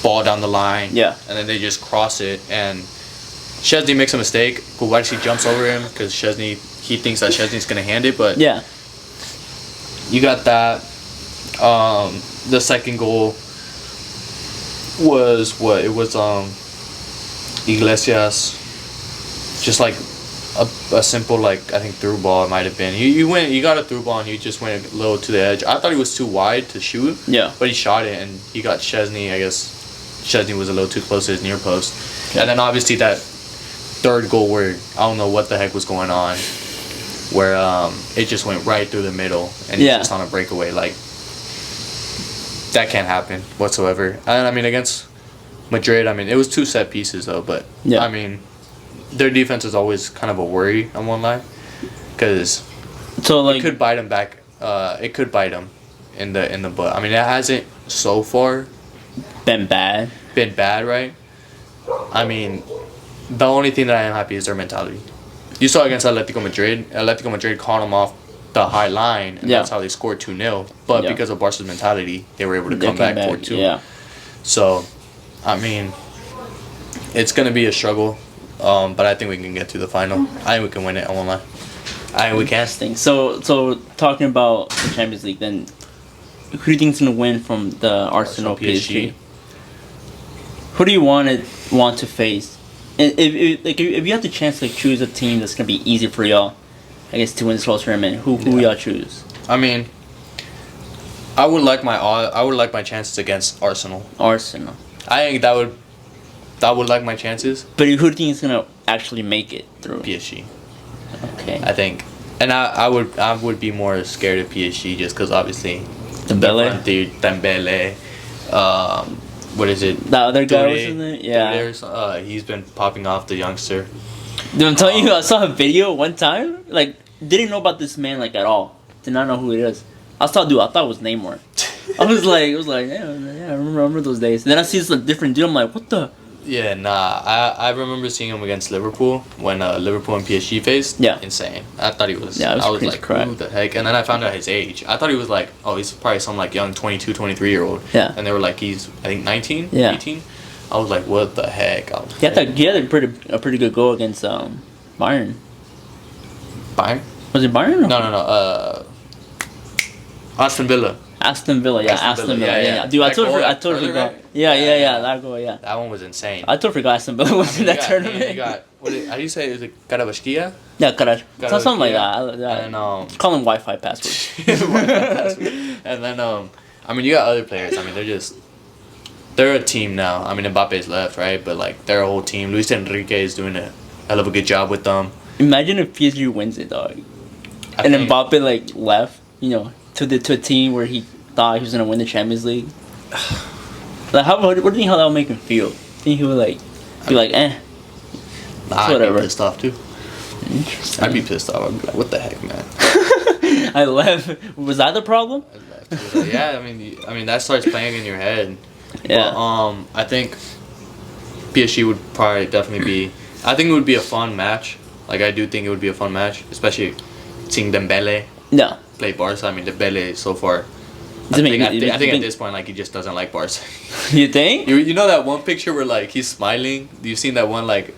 A: ball down the line.
B: Yeah.
A: And then they just cross it, and Szczesny makes a mistake. Kubarski jumps over him because he thinks that Szczesny's gonna hand it, but
B: yeah.
A: You got that. The second goal was what? It was Iglesias, just like a simple I think through ball it might have been. You got a through ball and he just went a little to the edge. I thought he was too wide to shoot.
B: Yeah.
A: But he shot it and he got Szczesny. I guess Szczesny was a little too close to his near post. Okay. And then obviously that third goal where I don't know what the heck was going on, where it just went right through the middle and he's just on a breakaway. Like, that can't happen whatsoever. And I mean, against Madrid, I mean, it was 2 set pieces though, but I mean, their defense is always kind of a worry, I won't lie, because it could bite them back. It could bite them in the butt. I mean, it hasn't so far
B: been bad,
A: right? I mean, the only thing that I am happy is their mentality. You saw against Atletico Madrid. Atletico Madrid caught them off the high line, and that's how they scored 2-0. But because of Barca's mentality, they were able to come back 4-2.
B: Yeah. So,
A: I mean, it's gonna be a struggle, but I think we can get to the final. I think we can win it. I won't lie. I think we can.
B: So talking about the Champions League, then who do you think's gonna win from the Arsenal PSG? Who do you want to face? And if you have the chance to choose a team that's gonna be easy for y'all, I guess, to win this whole tournament, who y'all choose?
A: I mean, I would like my chances against Arsenal.
B: I
A: think that would like my chances.
B: But who do you think is gonna actually make it through?
A: PSG.
B: Okay.
A: I think, and I would be more scared of PSG just because obviously Dembele. What is it?
B: The other guy, was in it?
A: Yeah. He's been popping off, the youngster.
B: Dude, I'm telling you, I saw a video one time. Like, didn't know about this man at all. Did not know who he is. I thought it was Neymar. I was like, yeah, I remember those days. And then I see this different dude. I'm like, what the?
A: Yeah, nah. I remember seeing him against Liverpool when Liverpool and PSG faced.
B: Yeah.
A: Insane. I thought he was.
B: Yeah,
A: I was like, who the heck? And then I found out his age. I thought he was like, he's probably some young 22, 23-year-old.
B: Yeah.
A: And they were like, he's I think 19,
B: yeah.
A: 18. I was like, what the heck?
B: He had a pretty good goal against Bayern.
A: Bayern?
B: Was it Bayern? Or?
A: No. Aston Villa.
B: Aston Villa. Yeah. Dude, I totally forgot. Yeah, that goal, yeah.
A: That one was insane.
B: I totally forgot Aston Villa was in that tournament.
A: You got, how do you say it? Is it Karabashkia?
B: Yeah, something like that. Yeah.
A: And
B: call them Wi-Fi passwords.
A: And then I mean, you got other players. I mean, they're a team now. I mean, Mbappe's left, right? But they're a whole team. Luis Enrique is doing a hell of a good job with them.
B: Imagine if PSG wins it, dog. And Mbappe left, to a team where he thought he was gonna win the Champions League. What do you think how that would make him feel? Think he would be like, eh?
A: Nah,
B: whatever.
A: I'd be pissed off too. Interesting. I'd be pissed off. I'd be like, what the heck, man?
B: I left. Was that the problem?
A: I left. Yeah, I mean that starts playing in your head.
B: Yeah.
A: But, I think PSG would probably definitely be. I think it would be a fun match. I do think it would be a fun match, especially seeing Dembele.
B: Yeah.
A: play Barca. I mean, Dembele so far.
B: Does it make-
A: I think at this point, like he just doesn't like Barca.
B: You think?
A: You know that one picture where like he's smiling? You've seen that one like,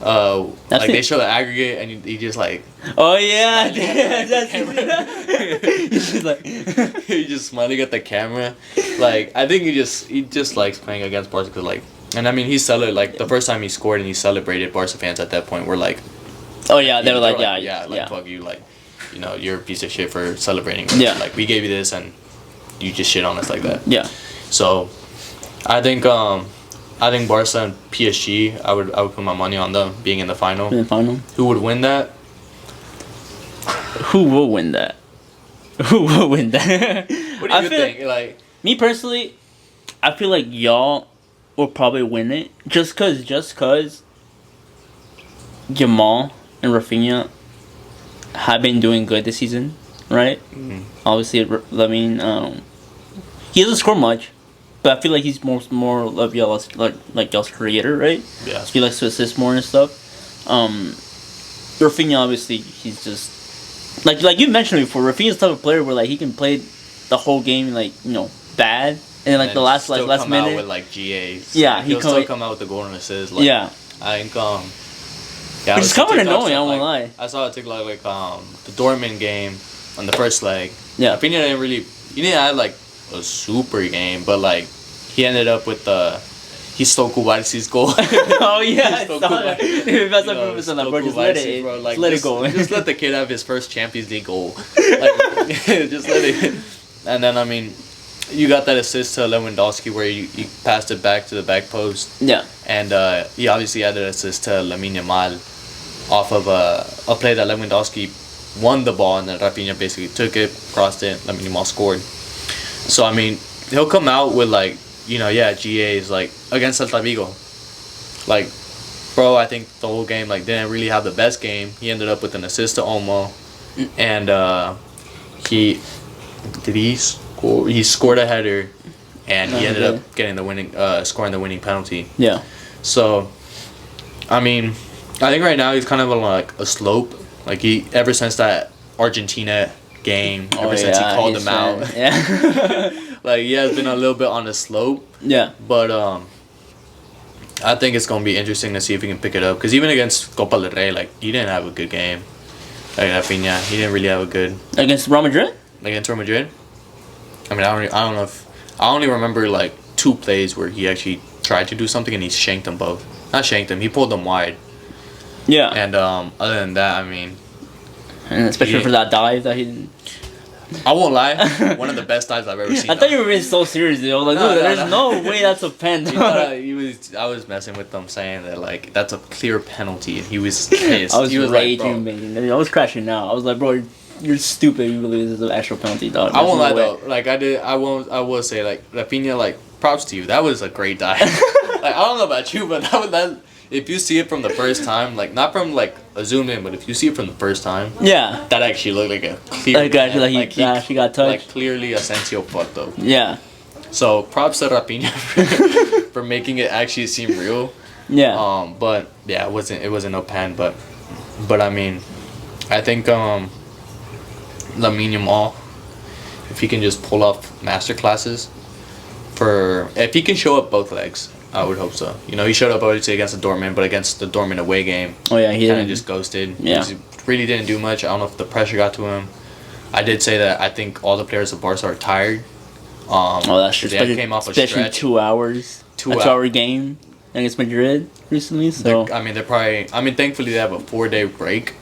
A: like they show the aggregate and he just like
B: Oh yeah,
A: Smiling
B: He's just like,
A: he's just smiling at the camera. Like I think he just likes playing against Barca because like, and I mean he celebrated like the first time he scored and he celebrated. Barca fans at that point were like,
B: oh yeah, they were like, yeah,
A: fuck you, like, you know, you're a piece of shit for celebrating.
B: Yeah.
A: Like we gave you this and you just shit on us like that.
B: yeah.
A: So, I think Barca and PSG. I would put my money on them being in the final.
B: In the final,
A: Who would win that?
B: who will win that? Who will win that?
A: What do you think? Like,
B: Me personally, I feel like y'all will probably win it just cause Jamal and Rafinha have been doing good this season, right?
A: Mhm.
B: Obviously, I mean, he doesn't score much, but I feel like he's more of y'all's y'all's creator, right?
A: yeah.
B: He likes to assist more and stuff. Rafinha, obviously, he's just like you mentioned before. Rafinha's the type of player where like he can play the whole game like, you know, bad, and then like
A: And
B: the last
A: still
B: last
A: come
B: minute.
A: out with like GAs.
B: Yeah,
A: Like,
B: he
A: he'll
B: come-
A: still come out with the golden assist. Like,
B: Yeah,
A: I think yeah,
B: Which is
A: I was-
B: kinda
A: TikTok
B: annoying, I
A: stuff,
B: won't
A: like,
B: lie.
A: I saw a TikTok like the Dortmund game on the first leg.
B: Yeah.
A: Rafinha he didn't have like a super game, but like he ended up with he stole Kubarsi's goal.
B: oh yeah, I
A: Still
B: saw
A: cool,
B: that.
A: like,
B: That's
A: You know,
B: what
A: still
B: bro. Just let
A: Kubarsi,
B: it,
A: bro. Like,
B: just let it
A: just-
B: go.
A: Just let the kid have his first Champions League goal. Like, just let it. And then I mean, you got that assist to Lewandowski where you passed it back to the back post,
B: Yeah,
A: and he obviously had an assist to Lamine Yamal off of a play that Lewandowski won the ball and then Rafinha basically took it, crossed it, Lamine Yamal scored. So I mean, he'll come out with like, you know, yeah, GAs like against Celta Vigo. Like, bro, I think the whole game like didn't really have the best game. He ended up with an assist to Olmo, and he scored a header, and he ended
B: Okay.
A: up getting the winning, scoring the winning penalty.
B: yeah,
A: So, I mean, I think right now he's kind of on like a slope. Like ever since that Argentina game, ever since he called them out,
B: Yeah,
A: like he has been a little bit on the slope.
B: yeah.
A: But I think it's gonna be interesting to see if he can pick it up. Cause even against Copa del Rey, like he didn't have a good game. Like Rafinha, he didn't really have a good
B: Against Real Madrid.
A: against Real Madrid. I mean, I don't know if I only remember like 2 plays where he actually tried to do something and he shanked them both. Not shanked them, he pulled them wide.
B: Yeah,
A: And other than that, I mean,
B: and especially
A: Yeah.
B: for that dive that he.
A: I won't lie, one of the best dives I've ever seen.
B: I thought you were being so serious, dude. I was like,
A: No,
B: dude,
A: no,
B: there's
A: no.
B: no way that's a pen.
A: I was messing with them saying that like that's a clear penalty and he was pissed.
B: I was
A: he was
B: raging,
A: like,
B: man. I was crashing out. I was like, bro, you're stupid. You believe this is an actual penalty, dog.
A: I won't lie
B: There's no way.
A: though. Like I will say like Rafinha, like props to you. That was a great dive. Like I don't know about you, but that if you see it from the first time, like not from like a zoom in, but if you see it from the first time,
B: Yeah,
A: that actually looked like a clear.
B: Like, actually, like, he actually got touched.
A: Like clearly Asensio fucked up.
B: yeah,
A: So props to Rafinha for making it actually seem real.
B: yeah.
A: But yeah, it wasn't no pen, but I mean, I think Lamine Yamal, if he can just pull off master classes, if he can show up both legs, I would hope so. You know, he showed up obviously against the Dortmund, but against the Dortmund away game,
B: Oh yeah, he
A: kind of
B: didn't.
A: just ghosted.
B: Yeah.
A: He really didn't do much. I don't know if the pressure got to him. I did say that I think all the players of Barca are tired.
B: Oh, that's true.
A: They
B: Especially,
A: came off a
B: especially
A: stretch.
B: 2 hours.
A: Two
B: a
A: hou-
B: 2-hour game against Madrid recently. So
A: They're probably. I mean, thankfully they have a 4-day break.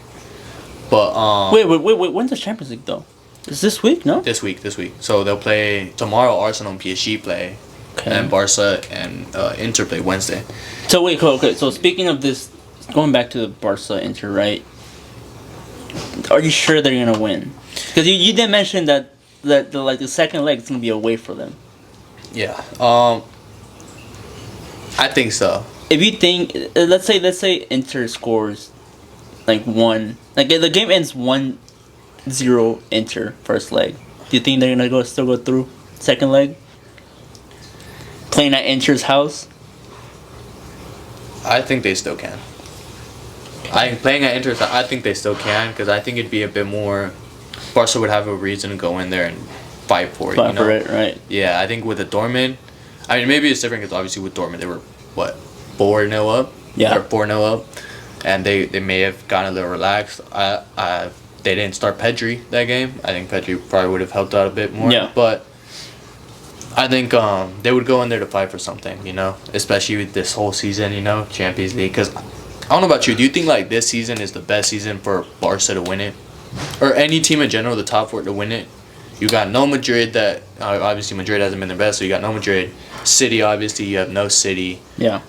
A: But
B: wait. When's the Champions League though? Is this week? No.
A: this week. So they'll play tomorrow. Arsenal and PSG play,
B: Okay.
A: and Barca and Inter play Wednesday.
B: So wait, cool, okay. So speaking of this, going back to the Barca Inter, right? Are you sure they're gonna win? Because you did mention that the second leg is gonna be away for them.
A: Yeah. I think so.
B: If you think, let's say Inter scores like one, like the game ends 1-0 Inter first leg. Do you think they're gonna still go through second leg? Playing at Inter's house.
A: I think they still can. Playing at Inter, I think they still can because I think it'd be a bit more Barca would have a reason to go in there and fight for it.
B: Fight for it, right?
A: Yeah, I think with the Dortmund, I mean maybe it's different because obviously with Dortmund they were what 4-0 up,
B: Yeah.
A: or 4-0 up, and they may have gotten a little relaxed. They didn't start Pedri that game. I think Pedri probably would have helped out a bit more.
B: Yeah.
A: But I think they would go in there to fight for something, especially with this whole season, Champions League. Because I don't know about you, do you think like this season is the best season for Barca to win it, or any team in general, the top four to win it? You got no Madrid that obviously Madrid hasn't been the best, so you got no Madrid. City obviously you have no City.
B: Yeah.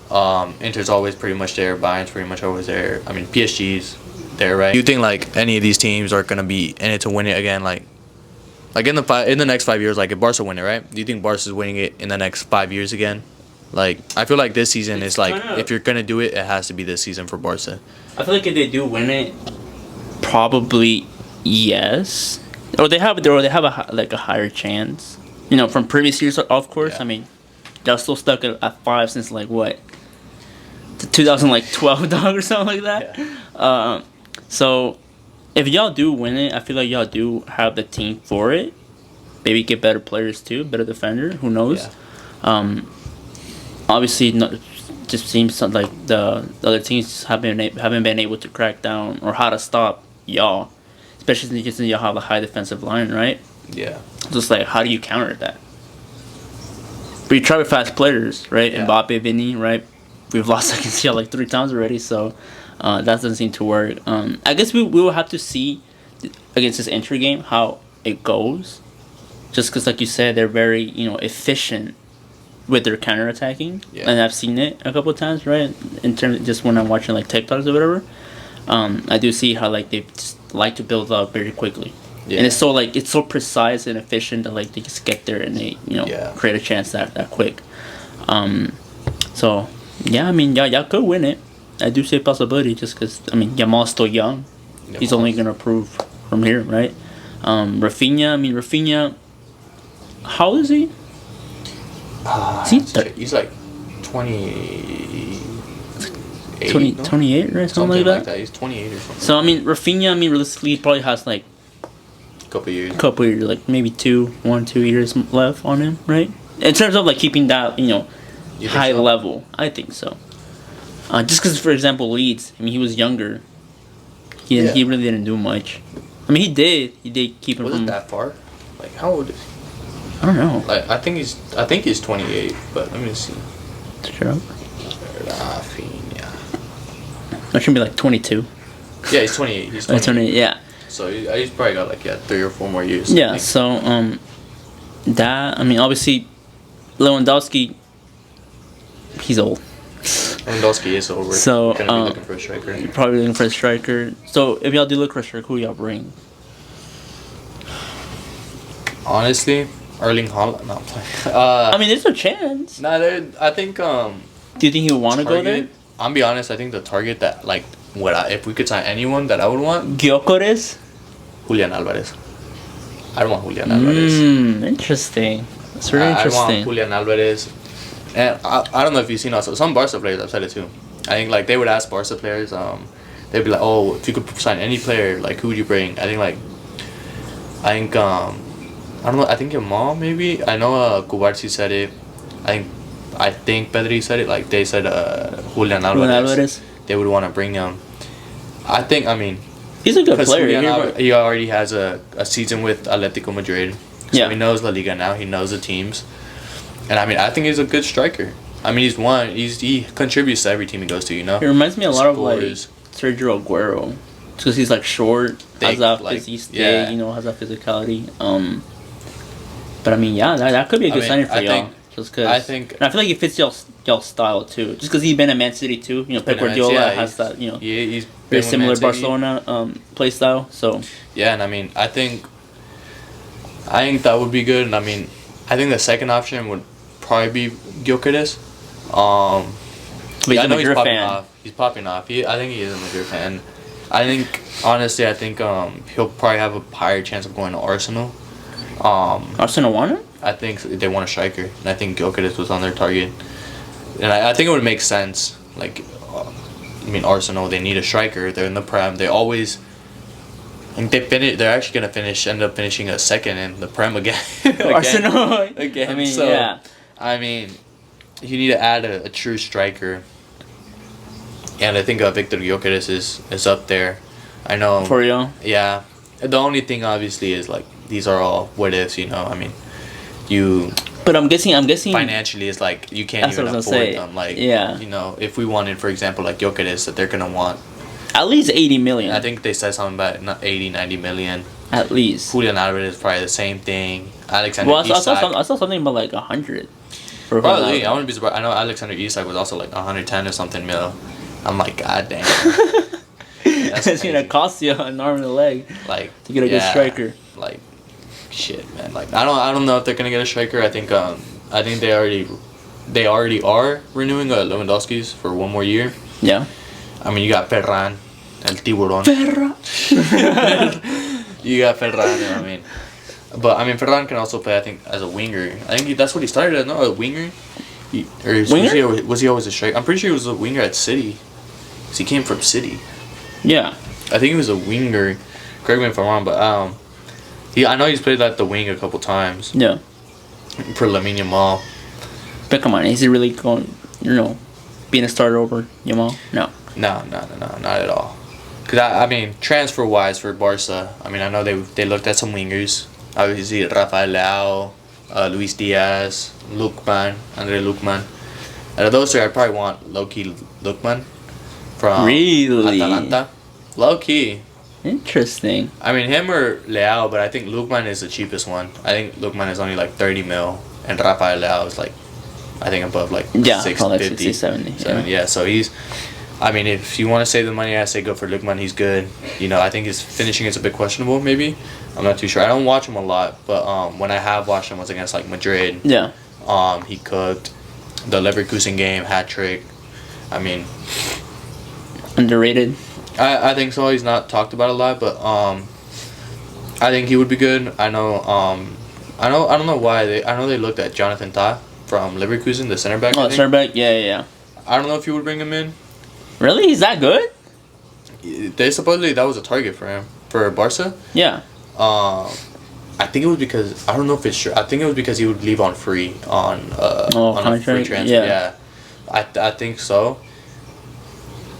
A: Inter's always pretty much there. Bayern's pretty much always there. I mean PSG's there, right? Do you think like any of these teams are gonna be in it to win it again? Like in the next 5 years, like if Barca win it, right? Do you think Barca's winning it in the next 5 years again? Like I feel like this season is like if you're gonna do it, it has to be this season for Barca.
B: I feel like if they do win it, probably yes. Or they have a higher chance. From previous years, of course.
A: Yeah.
B: I mean, they're still stuck at 5 since like what, 2012 dog or something like that.
A: Yeah.
B: So if y'all do win it, I feel like y'all do have the team for it. Maybe get better players too, better defender. Who knows?
A: Yeah.
B: Obviously, just seems like the other teams haven't been able to crack down or how to stop y'all, especially since y'all have a high defensive line, right?
A: Yeah.
B: Just like how do you counter that? But you try with fast players, right?
A: Yeah.
B: Mbappe, Vinny, right? We've lost against y'all like 3 times already, so that doesn't seem to work. I guess we will have to see against this entry game how it goes. Just because, like you said, they're very efficient with their counterattacking,
A: Yeah.
B: and I've seen it a couple of times, right? In terms of just when I'm watching like TikToks or whatever, I do see how like they just like to build up very quickly,
A: Yeah.
B: and it's so precise and efficient that like they just get there and they
A: Yeah.
B: create a chance that quick. So yeah, I mean y'all could win it. I do see a possibility just because I mean Yamal's still young. He's only gonna improve from here, right? Rafinha. How old is he?
A: He's like 28,
B: 28, right? Something like that.
A: He's 28 or something.
B: So I mean, Rafinha. Realistically, he probably has like
A: Couple years.
B: like maybe 2 years left on him, right? In terms of like keeping that,
A: You think
B: high
A: so?
B: level, I think so. Just because, for example, Leeds. I mean, he was younger. He really didn't do much. I mean, he did. He did keep him
A: Was
B: from.
A: it that far? Like how old is he?
B: I don't know.
A: Like I think he's 28, but let me see.
B: Sure.
A: Rafinha.
B: That should be like 22.
A: Yeah, he's 28. He's 28.
B: 28, yeah.
A: So he's probably got like 3 or 4 more years.
B: Yeah. So that I mean, obviously, Lewandowski. He's old.
A: Lewandowski is over.
B: So,
A: Gonna be looking for a striker.
B: Probably looking for a striker. So if y'all do look for a striker, who y'all bring?
A: Honestly, Erling Haaland. No, I'm playing.
B: I mean, there's a chance.
A: Nah, I think
B: Do you think he would want to go there?
A: I'm be honest. I think the target that like if we could sign anyone that I would want,
B: Gyökeres?
A: Julian Alvarez. I don't want Julian Alvarez.
B: Interesting. That's really
A: I
B: interesting.
A: want Julian Alvarez. And I don't know if you've seen also some Barca players have said it too. I think like they would ask Barca players, they'd be like, oh, if you could sign any player, like who would you bring? I think I don't know. I think your mom maybe. I know Kubarsi said it. I think Pedri said it. Like they said Julian Alvarez. They would want to bring him. I mean,
B: he's a good player.
A: He already has a season with Atletico Madrid. So
B: Yeah.
A: he knows La Liga now. He knows the teams. And I mean, I think he's a good striker. I mean, he contributes to every team he goes to.
B: He reminds me a lot of like
A: Scores.
B: Sergio Aguero, because he's like short,
A: Thick,
B: has that
A: like,
B: physique,
A: yeah.
B: has that physicality. But I mean, yeah, that could be a good signing for y'all. Just cause,
A: I think-
B: and I feel like it fits y'all style too. Just because he's been at Man City too. Pep Guardiola has that.
A: He's
B: Very
A: been with
B: similar
A: Man City.
B: Barcelona play style. So
A: Yeah, and I mean, I think that would be good. And I mean, I think the second option would probably be Gyökeres.
B: But
A: I know
B: he's
A: he's
B: a
A: popping
B: fan.
A: off. He's popping off. I think he is a Madrid fan. I think honestly, he'll probably have a higher chance of going to Arsenal.
B: Arsenal want him?
A: I think they want a striker, and I think Gyökeres was on their target. And I think it would make sense. Like, I mean, Arsenal, they need a striker. They're in the Prem. They always And they're actually gonna end up finishing a second in the Prem again.
B: Arsenal.
A: Again.
B: I mean,
A: so,
B: yeah.
A: I mean, you need to add a true striker. And I think Victor Gyökeres is up there. I know.
B: For real?
A: Yeah. The only thing, obviously, is like these are all what ifs. You know, I mean, you.
B: But I'm guessing.
A: Financially, it's like you can't
B: That's
A: even
B: what I was
A: afford
B: gonna say.
A: them. Like,
B: Yeah.
A: you know, if we wanted, for example, like Gyökeres, that they're gonna want.
B: At least 80 million.
A: I think they said something about 80, 90 million.
B: At least.
A: Julian Alvarez is probably the same thing. Alexander
B: Well,
A: Isak.
B: I saw something about like 100. For
A: Probably, I wouldn't be surprised. I know Alexander Isak was also like 110 or something mil. I'm like, god damn. That's
B: It's gonna
A: crazy.
B: cost you an arm and a leg
A: Like
B: to get a good striker.
A: Like, shit, man. Like, I don't know if they're gonna get a striker. I think they already are renewing Lewandowski's for one more year.
B: Yeah.
A: I mean, you got Ferran, El Tiburón. You got Ferran. You know what I mean. But I mean, Ferran can also play. I think as a winger. I think that's what he started as. No, a winger. Was he always a striker? I'm pretty sure he was a winger at City. 'Cause he came from City.
B: Yeah.
A: I think he was a winger. Correct me if I'm wrong, but I know he's played at the wing a couple times
B: Yeah.
A: for Lamine Yamal.
B: But come on, is he really going? Being a starter over Yamal? No.
A: No, not at all. Cause I mean, transfer wise for Barca, I mean, I know they looked at some wingers. Obviously, Rafael Leao, Luis Diaz, Andre Lukman. Out of those three, I'd probably want low-key Lukman from
B: Really?
A: Atalanta. Low-key.
B: Interesting.
A: I mean, him or Leao, but I think Lukman is the cheapest one. I think Lukman is only like 30 mil, and Rafael Leao is like, I think above like
B: Probably
A: 650,
B: 60, 70.
A: Yeah, so he's. I mean, if you want to save the money, I say go for Lukman. He's good. You know, I think his finishing is a bit questionable, maybe. I'm not too sure. I don't watch him a lot, but when I have watched him, was against like Madrid.
B: Yeah.
A: He cooked. The Leverkusen game, hat trick. I mean,
B: Underrated.
A: I think so. He's not talked about a lot, but I think he would be good. I don't know why I know they looked at Jonathan Tah from Leverkusen, the center back.
B: Oh, center back. Yeah.
A: I don't know if you would bring him in.
B: Really? He's that good?
A: They supposedly that was a target for him for Barca.
B: Yeah.
A: I think it was because I don't know if it's true. I think it was because he would leave on free on a free transfer. Yeah. I think so.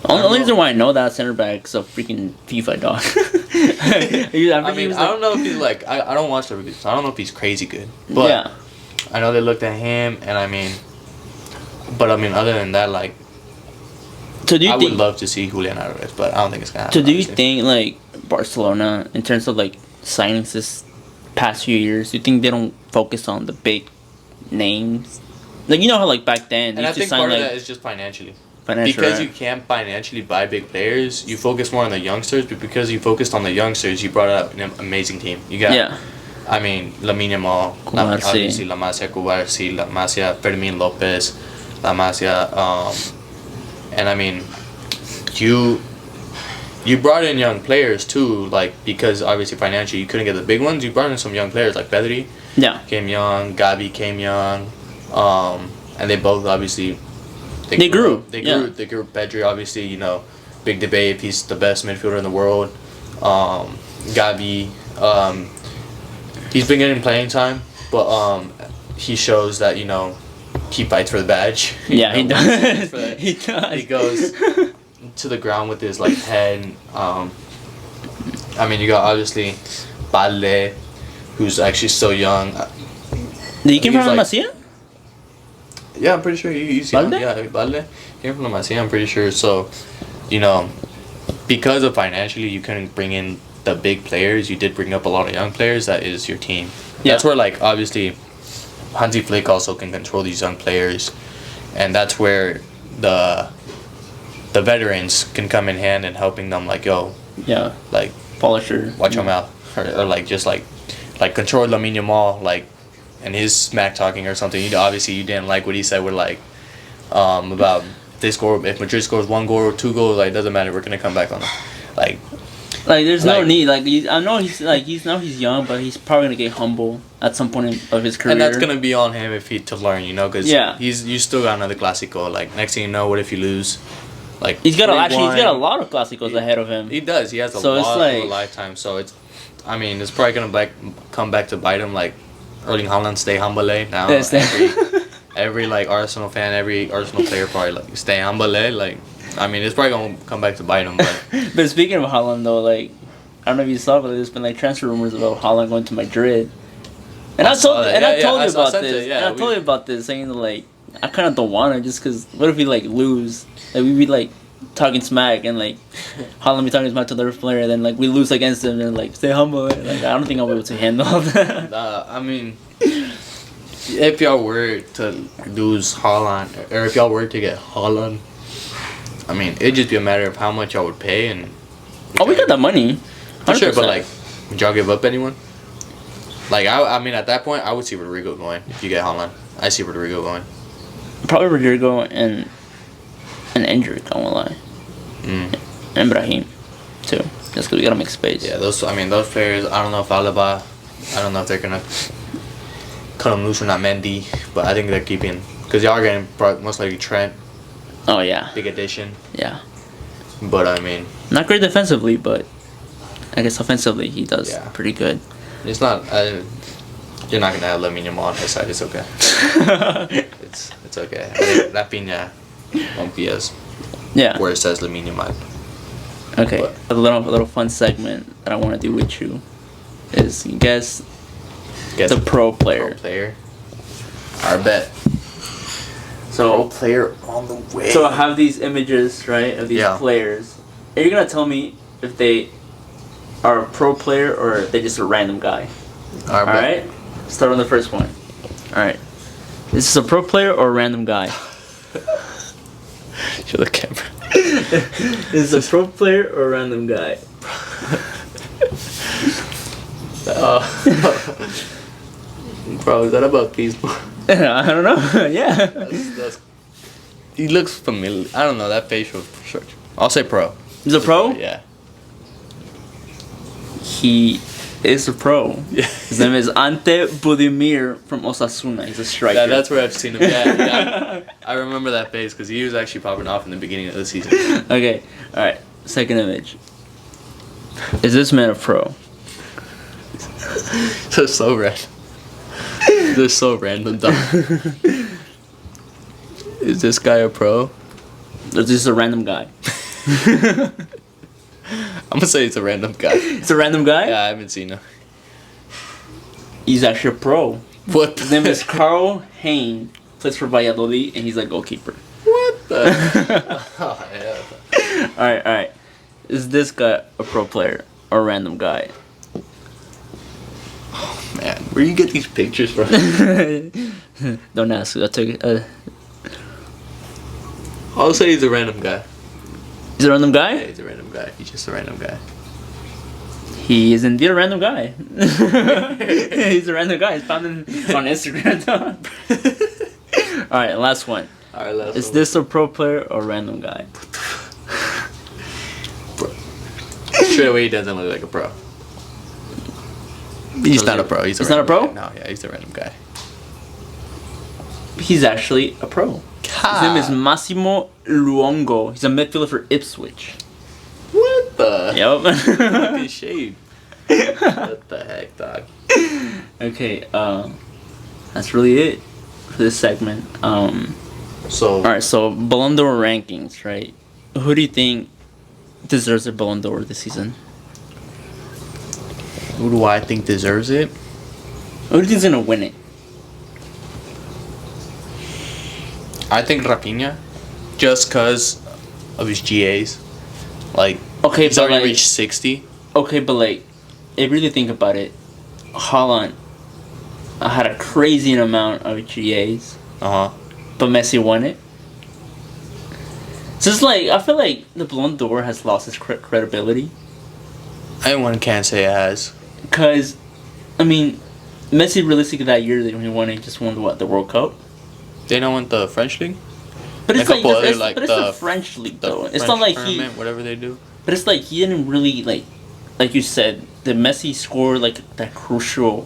B: Only reason why I know that center back's a freaking FIFA dog.
A: I mean, I don't know if he's like I don't watch Leverkusen, so I don't know if he's crazy good. But
B: yeah.
A: I know they looked at him, and I mean, other than that, like,
B: So do you
A: I
B: think,
A: would love to see Julian Alvarez, but I don't think it's gonna happen.
B: So do you
A: obviously.
B: think like Barcelona, in terms of like signings this past few years, do you think they don't focus on the big names? Like, you know how like back then they
A: And I
B: used to
A: think
B: sign
A: part
B: like
A: of that is just financially.
B: financial,
A: Because
B: right?
A: you can't financially buy big players, you focus more on the youngsters. But because you focused on the youngsters, you brought up an amazing team. You got, I mean, Lamine Yamal, obviously La Masia, Cubarsí, La Masia, Fermín Lopez, La Masia, and I mean, you brought in young players too, like, because obviously financially you couldn't get the big ones. You brought in some young players like Pedri, came young, Gavi came young, and they both obviously they grew. They grew. Pedri, obviously, you know, big debate if he's the best midfielder in the world. Gavi, he's been getting playing time, but he shows that, you know, he fights for the badge.
B: Yeah, he does.
A: He does. He goes to the ground with his like head. I mean, you got obviously Balde, who's actually still young.
B: Did he came from La Masia?
A: Yeah, I'm pretty sure he's young.
B: Balde?
A: Yeah, Balde came from La Masia, I'm pretty sure. So, you know, because of financially you couldn't bring in the big players, you did bring up a lot of young players. That is your team.
B: Yeah.
A: That's where, like, obviously Hansi Flick also can control these young players, and that's where the veterans can come in hand and helping them, like, yo, like,
B: Polisher,
A: watch your mouth, or like just like control Lamine Yamal, like, and his smack talking or something. You know, obviously you didn't like what he said with like about if Madrid scores 1 goal or 2 goals, like, doesn't matter, we're gonna come back on them. Like
B: there's no need. Like, I know he's young, but he's probably gonna get humble at some point of his career.
A: And that's gonna be on him to learn, you know, because you still got another Clásico. Like, next thing you know, what if you lose? Like
B: He's got
A: 3-1.
B: a lot of Clásicos ahead of him.
A: He does. He has a
B: So it's
A: lot
B: like-
A: of a lifetime. So it's, I mean, it's probably gonna come back to bite him. Like Erling Haaland, stay humble now. Every like Arsenal fan, every Arsenal player probably like stay humble. Like, I mean, it's probably gonna come back to bite him. But
B: But speaking of Haaland though, like I don't know if you saw, but there's been like transfer rumors about Haaland going to Madrid. And I told you about this, saying that like I kind of don't want to, just because what if we like lose? Like we be like talking smack, and like Haaland be talking smack to the other player, and then like we lose against him, and like stay humble. Like I don't think I'll be able to handle that.
A: I mean, if y'all were to lose Haaland, or if y'all were to get Haaland, I mean, it'd just be a matter of how much y'all would pay, and
B: We got the money.
A: for sure. But
B: 100%.
A: like, would y'all give up anyone? Like I mean, at that point, I would see Rodrigo going. If you get Haaland, I see Rodrigo going.
B: Probably Rodrigo and Endrick, I won't lie. And Brahim, too. Just because we gotta make space.
A: Yeah, those players. I don't know if Alaba. I don't know if they're gonna cut him loose or not. Mendy, but I think they're keeping, because y'all are getting most likely Trent.
B: Oh yeah.
A: Big addition.
B: Yeah.
A: But I mean,
B: Not great defensively, but I guess offensively he does
A: Yeah.
B: pretty good.
A: it's not. You're not gonna have Lamine Yamal on his side. It's okay. It's okay. I think Rafinha won't be as
B: Yeah.
A: where it says Lamine Yamal.
B: Okay.
A: But-
B: A little fun segment that I want to do with you is guess
A: Get
B: the pro player.
A: Pro player. I bet.
B: So
A: Player on the way.
B: So I have these images, right, of these
A: Yeah.
B: players. Are you gonna tell me if they are a pro player or they're just a random guy?
A: All
B: Alright? Start on the first one. Alright. Is this a pro player or a random guy?
A: Show the camera.
B: Is this a pro player or a random guy?
A: Bro, is that about peaceful?
B: I don't know. Yeah.
A: That's, he looks familiar. I don't know, that facial structure. I'll say pro.
B: He's a pro?
A: Yeah.
B: He is a pro.
A: Yeah.
B: His name is Ante Budimir from Osasuna. He's a striker.
A: Yeah, that's where I've seen him. Yeah. I remember that face because he was actually popping off in the beginning of the season.
B: Okay, alright. Second image. Is this man a pro?
A: That's so random. They're so random, dog. Is this guy a pro?
B: Or is this a random guy?
A: I'm gonna say it's a random guy.
B: It's a random guy?
A: Yeah, I haven't seen him.
B: He's actually a pro.
A: What?
B: His name is Carl Hain. Plays for Valladolid, and he's a goalkeeper.
A: What the? Oh, yeah.
B: Alright. Is this guy a pro player or a random guy?
A: Man, where you get these pictures from?
B: Don't ask. I took it.
A: I'll say he's a random guy.
B: He's a random
A: Yeah,
B: guy?
A: he's a random guy. He's just a random guy.
B: He is indeed a random guy. He's a random guy. He's found on Instagram. Alright, last one.
A: Alright, last
B: Is
A: one.
B: this a pro player or a random guy?
A: Straight away, he doesn't look like a pro. He's not a pro. He's
B: He's not a
A: random
B: pro?
A: guy. No, yeah, he's a random guy.
B: He's actually a pro. His name is Massimo Luongo. He's a midfielder for Ipswich.
A: What the?
B: Yep.
A: Fucking shade. What the heck, dog?
B: Okay, that's really it for this segment.
A: So,
B: Alright, so Ballon d'Or rankings, right? Who do you think deserves a Ballon d'Or this season?
A: who do I think deserves it?
B: Who do you think's gonna win it?
A: I think Rafinha, just because of his GAs. Like,
B: Okay,
A: he's
B: but
A: already
B: like,
A: reached 60.
B: okay, but like, if you really think about it, Haaland had a crazy amount of GAs,
A: Uh huh.
B: but Messi won it. So it's like, I feel like the Ballon d'Or has lost its credibility.
A: Anyone can say it has.
B: Because, I mean, Messi realistically that year that he won it, he just won the World Cup.
A: They don't want the French league?
B: But it's
A: A
B: like,
A: couple
B: it's,
A: other, like,
B: but it's the French league though. It's not like he,
A: tournament, whatever they do.
B: but it's like he didn't really like you said, the Messi scored like that crucial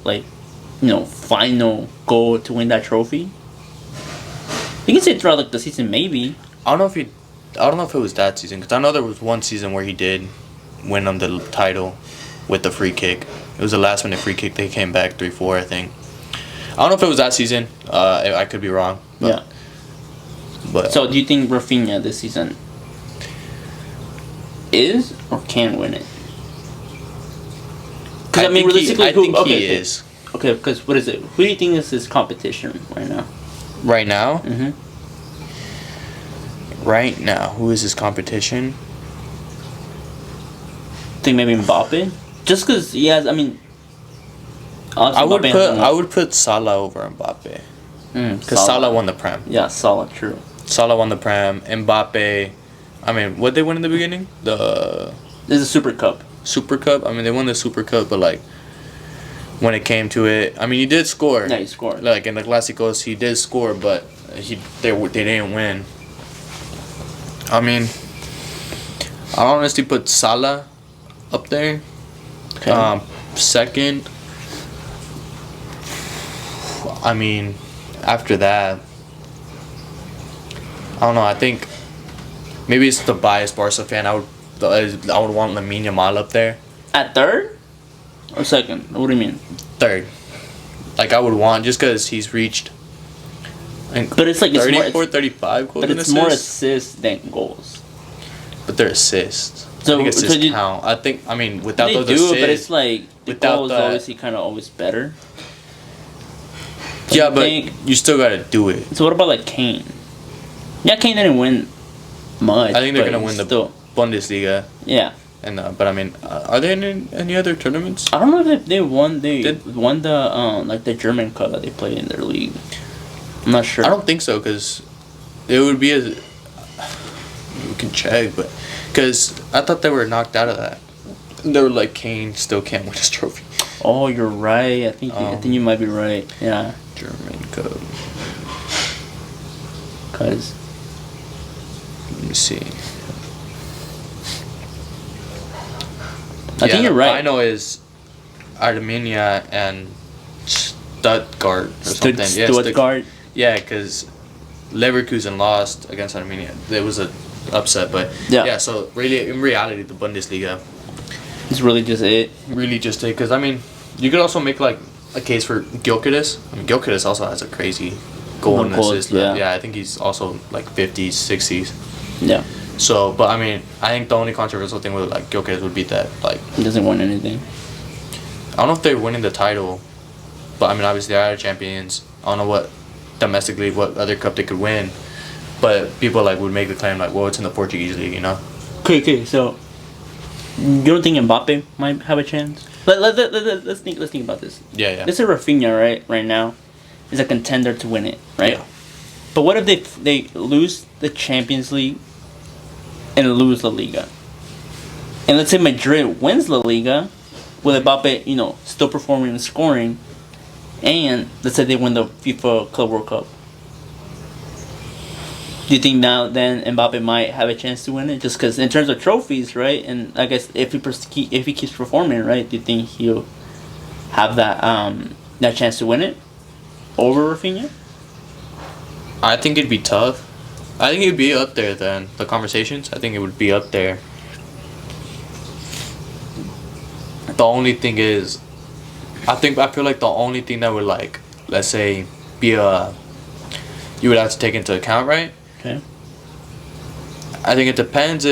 B: final goal to win that trophy. You can say throughout like the season maybe.
A: I don't know if he I don't know if it was that season because I know there was one season where he did win them the title with the free kick. It was the last minute free kick. They came back 3-4, I think. I don't know if it was that season. I could be wrong. But,
B: Yeah.
A: But
B: So do you think Rafinha this season is or can win it? Because I mean, realistically,
A: I think he is.
B: Okay, because what is it? Who do you think is his competition right now?
A: Right now?
B: Mm-hmm.
A: Right now, who is his competition?
B: Think maybe Mbappe? Just because he has, I mean,
A: I would
B: Mbappe has
A: I would put Salah over Mbappe because Salah won the Prem.
B: Yeah, Salah, true.
A: Salah won the Prem. Mbappe, I mean, what they win in the beginning? The
B: This is a Super Cup.
A: Super Cup. I mean, they won the Super Cup, but like when it came to it, I mean, he did score.
B: Yeah, he scored.
A: Like in the Clásicos, he did score, but they didn't win. I mean, I honestly put Salah up there.
B: Okay.
A: Second. I mean, after that, I don't know. I think maybe it's the biased Barca fan. I would want Lamine Yamal up there.
B: At third? Or second? What do you mean?
A: Third. Like I would want just because he's reached.
B: But it's like
A: 34, 35 goals.
B: But it's more assists than goals.
A: But they're assists.
B: So,
A: I think assists
B: so
A: count. I think. I mean, without
B: they
A: those
B: do,
A: assists,
B: but it's like the
A: without
B: goal is
A: that-
B: obviously kind of always better.
A: yeah,
B: I
A: but
B: think-
A: you still gotta do it.
B: So what about like Kane? Yeah, Kane didn't win much.
A: I think they're
B: but
A: gonna win
B: still,
A: the Bundesliga.
B: Yeah,
A: And but I mean, are there any other tournaments?
B: I don't know if they won. They
A: Did-
B: won the like the German cup that they played in their league. I'm not sure.
A: I don't think so because it would be we can check, but because I thought they were knocked out of that. They were like Kane still can't win his trophy.
B: Oh, you're right. I think you might be right. Yeah,
A: German Cup.
B: cause
A: Let me see.
B: I think you're right.
A: I know is Armenia and Stuttgart or something. Yeah,
B: Stuttgart.
A: Yeah, because Leverkusen lost against Armenia. It was a upset, but
B: Yeah.
A: So really, in reality, the Bundesliga
B: It's really just it.
A: really just take because I mean, you could also make like a case for Gyökeres. I mean, Gyökeres also has a crazy goal and
B: Goals,
A: assist.
B: yeah.
A: Yeah, I think he's also like 50s, 60s.
B: Yeah,
A: So, but I mean, I think the only controversial thing with like Gyökeres would be that like
B: he doesn't win anything.
A: I don't know if they're winning the title, but I mean, obviously they are champions. I don't know what domestically what other cup they could win, but people like would make the claim like, well, it's in the Portuguese league, you know.
B: Okay. So you don't think Mbappe might have a chance? Let's think about this.
A: Yeah.
B: This is Rafinha, right now, is a contender to win it, right?
A: Yeah.
B: But what if they lose the Champions League and lose La Liga? And let's say Madrid wins La Liga with Mbappe, still performing and scoring, and let's say they win the FIFA Club World Cup. Do you think now then Mbappe might have a chance to win it? Just because in terms of trophies, right? And I guess if he keeps performing, right? Do you think he'll have that chance to win it over Rafinha?
A: I think it'd be tough. I think it'd be up there then. The conversations, I think it would be up there. The only thing is, I feel like the only thing that would like, let's say, be you would have to take into account, right?
B: Okay.
A: I think it depends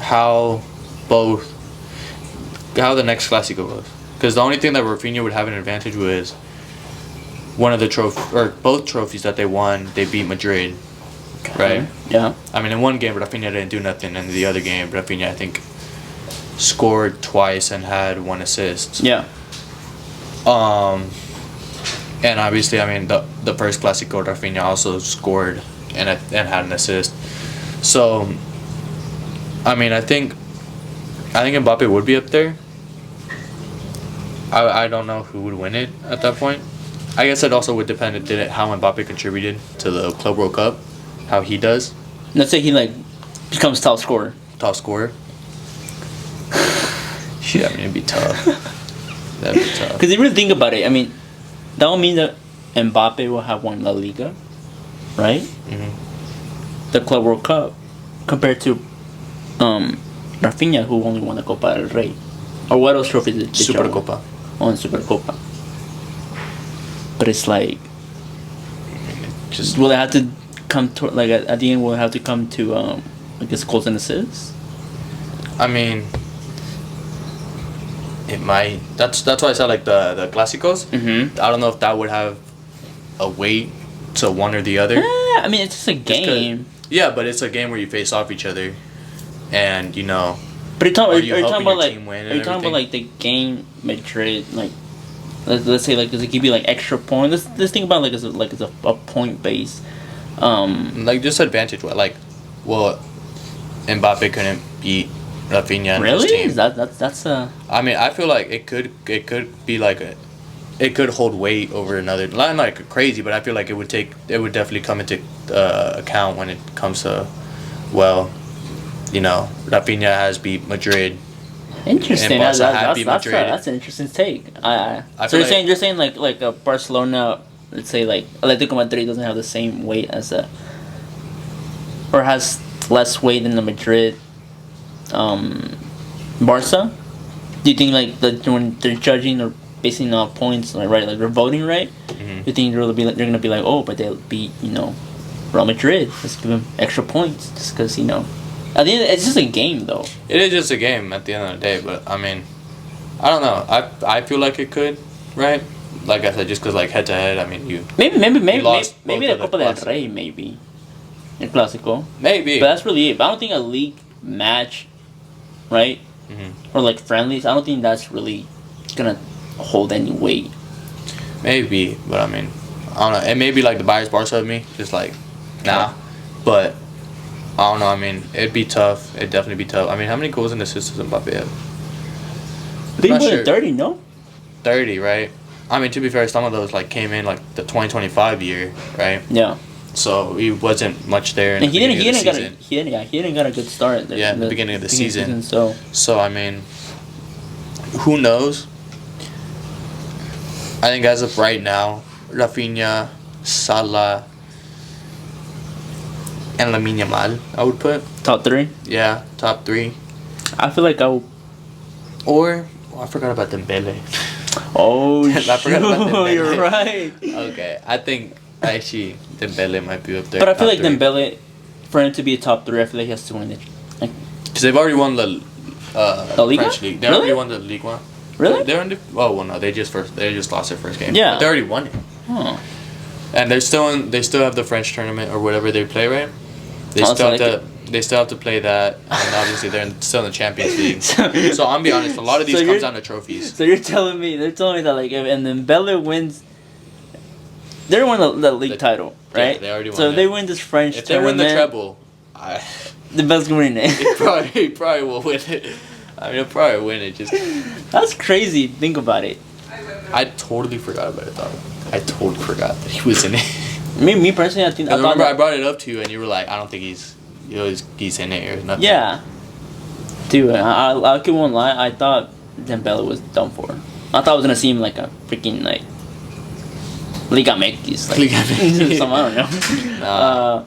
A: how the next Clásico goes. Because the only thing that Rafinha would have an advantage with is one of the both trophies that they won, they beat Madrid, right?
B: Yeah.
A: I mean, in one game, Rafinha didn't do nothing. In the other game, Rafinha, I think, scored twice and had 1 assist.
B: Yeah.
A: And obviously, I mean, the first Clásico, Rafinha also scored and had an assist. So, I mean, I think Mbappe would be up there. I don't know who would win it at that point. I guess it also would depend how Mbappe contributed to the Club World Cup, how he does.
B: Let's say he becomes top scorer.
A: Top scorer. Shit, I mean, it'd be tough. That'd be tough.
B: Because if you really think about it, I mean, that would mean that Mbappe will have won La Liga, right?
A: Mm-hmm.
B: the Club World Cup compared to Rafinha, who only won the Copa del Rey. Or what else trophies did
A: Supercopa.
B: Oh, and Supercopa. But it's like,
A: Just
B: will it have to come to like at the end? Will it have to come to I guess goals and assists?
A: I mean, it might. That's why I said like the Clásicos.
B: Mm-hmm.
A: I don't know if that would have a weight to one or the other.
B: I mean, it's just a game.
A: Yeah, but it's a game where you face off each other, and you know.
B: But are you talking
A: helping
B: about
A: your
B: like?
A: team
B: Are
A: win
B: you
A: and
B: talking about
A: everything?
B: like the game Madrid like? Let's say like does it give you like extra points? Let's think about like as a point base.
A: Like just advantage. Like, well, Mbappe couldn't beat Rafinha and his
B: Really?
A: team.
B: Is that's a
A: I mean, I feel like it could be like it could hold weight over another. Not like crazy, but I feel like it would definitely come into account when it comes to, well, you know, Rafinha has beat Madrid.
B: interesting.
A: And Barca had beat
B: That's
A: Madrid.
B: an interesting take.
A: I
B: So
A: feel
B: you're saying like a Barcelona, let's say like Atletico Madrid doesn't have the same weight as or has less weight than the Madrid, Barca. Do you think like when they're judging or basing on points, like right, like they're voting right?
A: Mm-hmm.
B: You think they're gonna be like, oh, but they'll beat Real Madrid. Let's give them extra points just because At the end, it's just a game though.
A: It is just a game at the end of the day, but I mean, I don't know. I feel like it could, right? Like I said, just because like head to head, I mean,
B: Maybe
A: lost
B: maybe
A: both
B: the
A: of
B: Copa
A: the
B: del
A: Clásicos.
B: Rey, maybe el Clásico.
A: Maybe.
B: But that's really it. But I don't think a league match, right?
A: Mm-hmm.
B: Or like friendlies. I don't think that's really gonna hold any weight.
A: Maybe, but I mean, I don't know. It may be like the bias Barca of me, just like, nah. But I don't know. I mean, it'd be tough. It'd definitely be tough. I mean, how many goals and assists does Mbappe have?
B: I think
A: Not
B: more
A: sure.
B: than 30, no?
A: 30, right? I mean, to be fair, some of those like came in like the 2025 year, right?
B: Yeah.
A: So he wasn't much there in
B: And
A: the beginning of the season.
B: he didn't got a good start.
A: Yeah, in the beginning of the season.
B: So
A: So I mean, who knows? I think as of right now, Rafinha, Salah, and Lamine Yamal, I would put.
B: top 3.
A: Yeah, top 3.
B: I feel like I would.
A: Or I forgot about Dembele.
B: Oh,
A: I forgot about Dembele.
B: you're right.
A: Okay, I think actually Dembele might be up there.
B: But I feel
A: top
B: like
A: 3.
B: Dembele, for him to be a top 3, I feel like he has to win it. Like,
A: Because they've already won the
B: Liga?
A: French league. They
B: Really?
A: already won the Ligue 1.
B: Really?
A: They're in the. Oh well, no, they just lost their first game.
B: Yeah.
A: But they already won it.
B: oh.
A: And they're still in. They still have the French tournament or whatever they play, right? They
B: Oh,
A: still
B: so
A: have to. They still have to play that, and obviously still in the Champions League. So I'm be honest, a lot of these
B: So
A: comes
B: you're-
A: down to trophies.
B: So they're telling me that like if and then Dembele wins, they won the league title,
A: yeah,
B: right?
A: they already won
B: So if
A: it.
B: they win this French
A: If they win the
B: tournament,
A: treble,
B: the best can win
A: he
B: it.
A: he probably will win it. I mean, he'll probably win it. Just
B: That's crazy. Think about it.
A: I totally forgot about it, though. I totally forgot that he was in it.
B: Me personally, I think I
A: I
B: thought
A: remember I
B: that,
A: brought it up to you, and you were like, "I don't think he's in it or nothing."
B: yeah, dude. I won't lie. I thought Dembele was done for. I thought I was gonna see him like a freaking like Liga MX, like
A: Liga MX.
B: some I don't know.
A: Nah.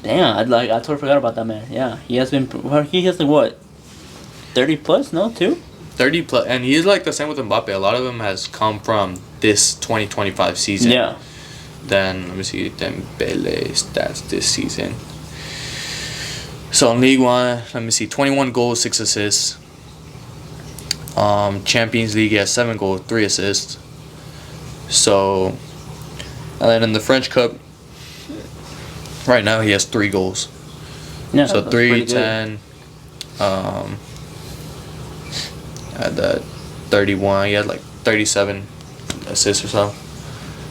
B: Damn, I totally forgot about that man. Yeah, he has been. He has like what, 30 plus? No, 2.
A: 30 plus, and he's like the same with Mbappe. A lot of them has come from this 2025 season.
B: Yeah.
A: Then let me see Dembele stats this season. So in League One, let me see, 21 goals, 6 assists. Champions League, he has 7 goals, 3 assists. So, and then in the French Cup, right now he has 3 goals.
B: Yeah.
A: So
B: that's
A: 3,
B: pretty good.
A: 10, at that 31, he had like 37 assists or so.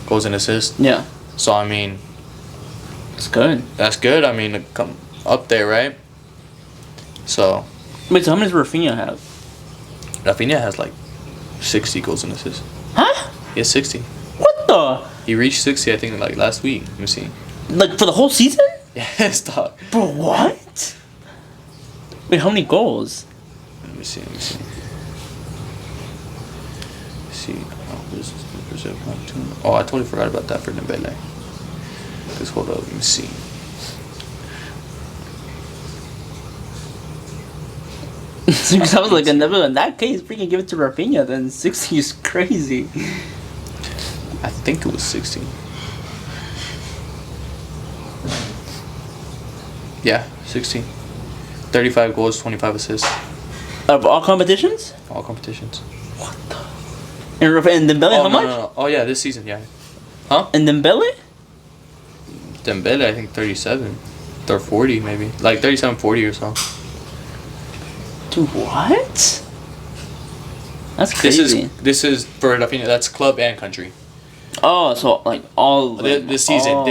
A: Goals and assists.
B: Yeah,
A: So I mean,
B: it's good.
A: that's good. I mean, to come up there, right? So
B: Wait, so how many does Rafinha have?
A: Rafinha has like 60 goals and assists.
B: Huh?
A: He has 60.
B: What the?
A: He reached 60, I think, like last week. Let me see.
B: Like for the whole season?
A: Yes, dog.
B: Bro, what? Wait, how many goals?
A: Let me see. Let's see. Oh, this is Brazil. 1, 2. Oh, I totally forgot about that for Dembele. Just hold up. Let me see.
B: Because I was like, in that case, freaking give it to Rafinha. Then 60 is crazy.
A: I think it was 16. Yeah, 16. 35 goals, 25 assists.
B: Of all competitions?
A: All competitions.
B: What the? And Dembele, how much?
A: No. Oh, yeah, this season, yeah. Huh?
B: And Dembele?
A: Dembele, I think 37. Or 40, maybe. Like 37, 40 or so.
B: Dude, what? That's crazy.
A: This is for Rafinha. That's club and country.
B: Oh, so like all
A: This season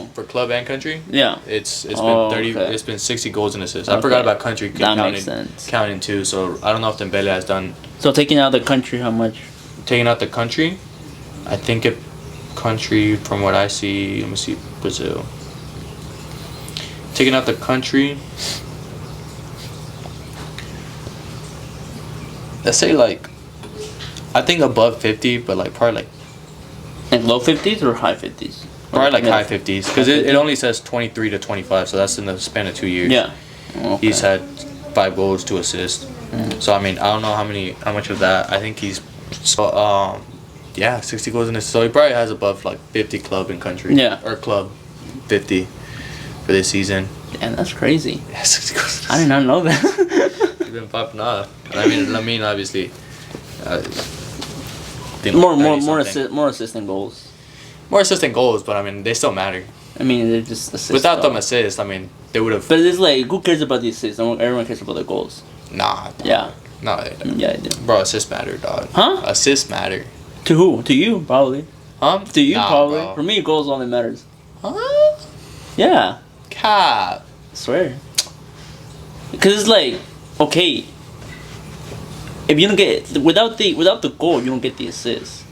A: for club and country.
B: Yeah.
A: It's been 30.
B: Okay.
A: It's been 60 goals and assists.
B: Okay.
A: I forgot about country.
B: That makes sense.
A: Counting too. So I don't know if Dembele has done.
B: So taking out the country, how much?
A: Taking out the country, I think it country from what I see. Let me see Brazil. Taking out the country. Let's say like, I think above 50, but like probably like.
B: Like low 50s or high 50s?
A: Probably like high 50s because it only says 23 to 25, so that's in the span of 2 years.
B: Yeah. Okay.
A: He's had 5 goals, 2 assists. So I mean, I don't know how much of that. I think he's 60 goals in this. So he probably has above like 50 club and country.
B: Yeah.
A: Or club 50 for this season.
B: Damn, that's crazy.
A: Yeah, 60 goals.
B: I did not know that.
A: He's been popping off. I mean, obviously.
B: More assists than goals.
A: More assists than goals, but I mean, they still matter.
B: I mean, they're just assists.
A: Without them assists, I mean, they would have.
B: But it's like, who cares about the assists? Everyone cares about the goals.
A: Nah. Dog.
B: Yeah.
A: No, they don't.
B: Yeah, they do.
A: Bro, assists matter, dog.
B: Huh?
A: Assists matter.
B: To who? To you, probably.
A: Huh?
B: To you,
A: Nah,
B: probably.
A: bro.
B: For me, goals only matters.
A: Huh?
B: Yeah.
A: Cap.
B: I swear. Because it's like, okay, if you don't get without the goal, you don't get the assist.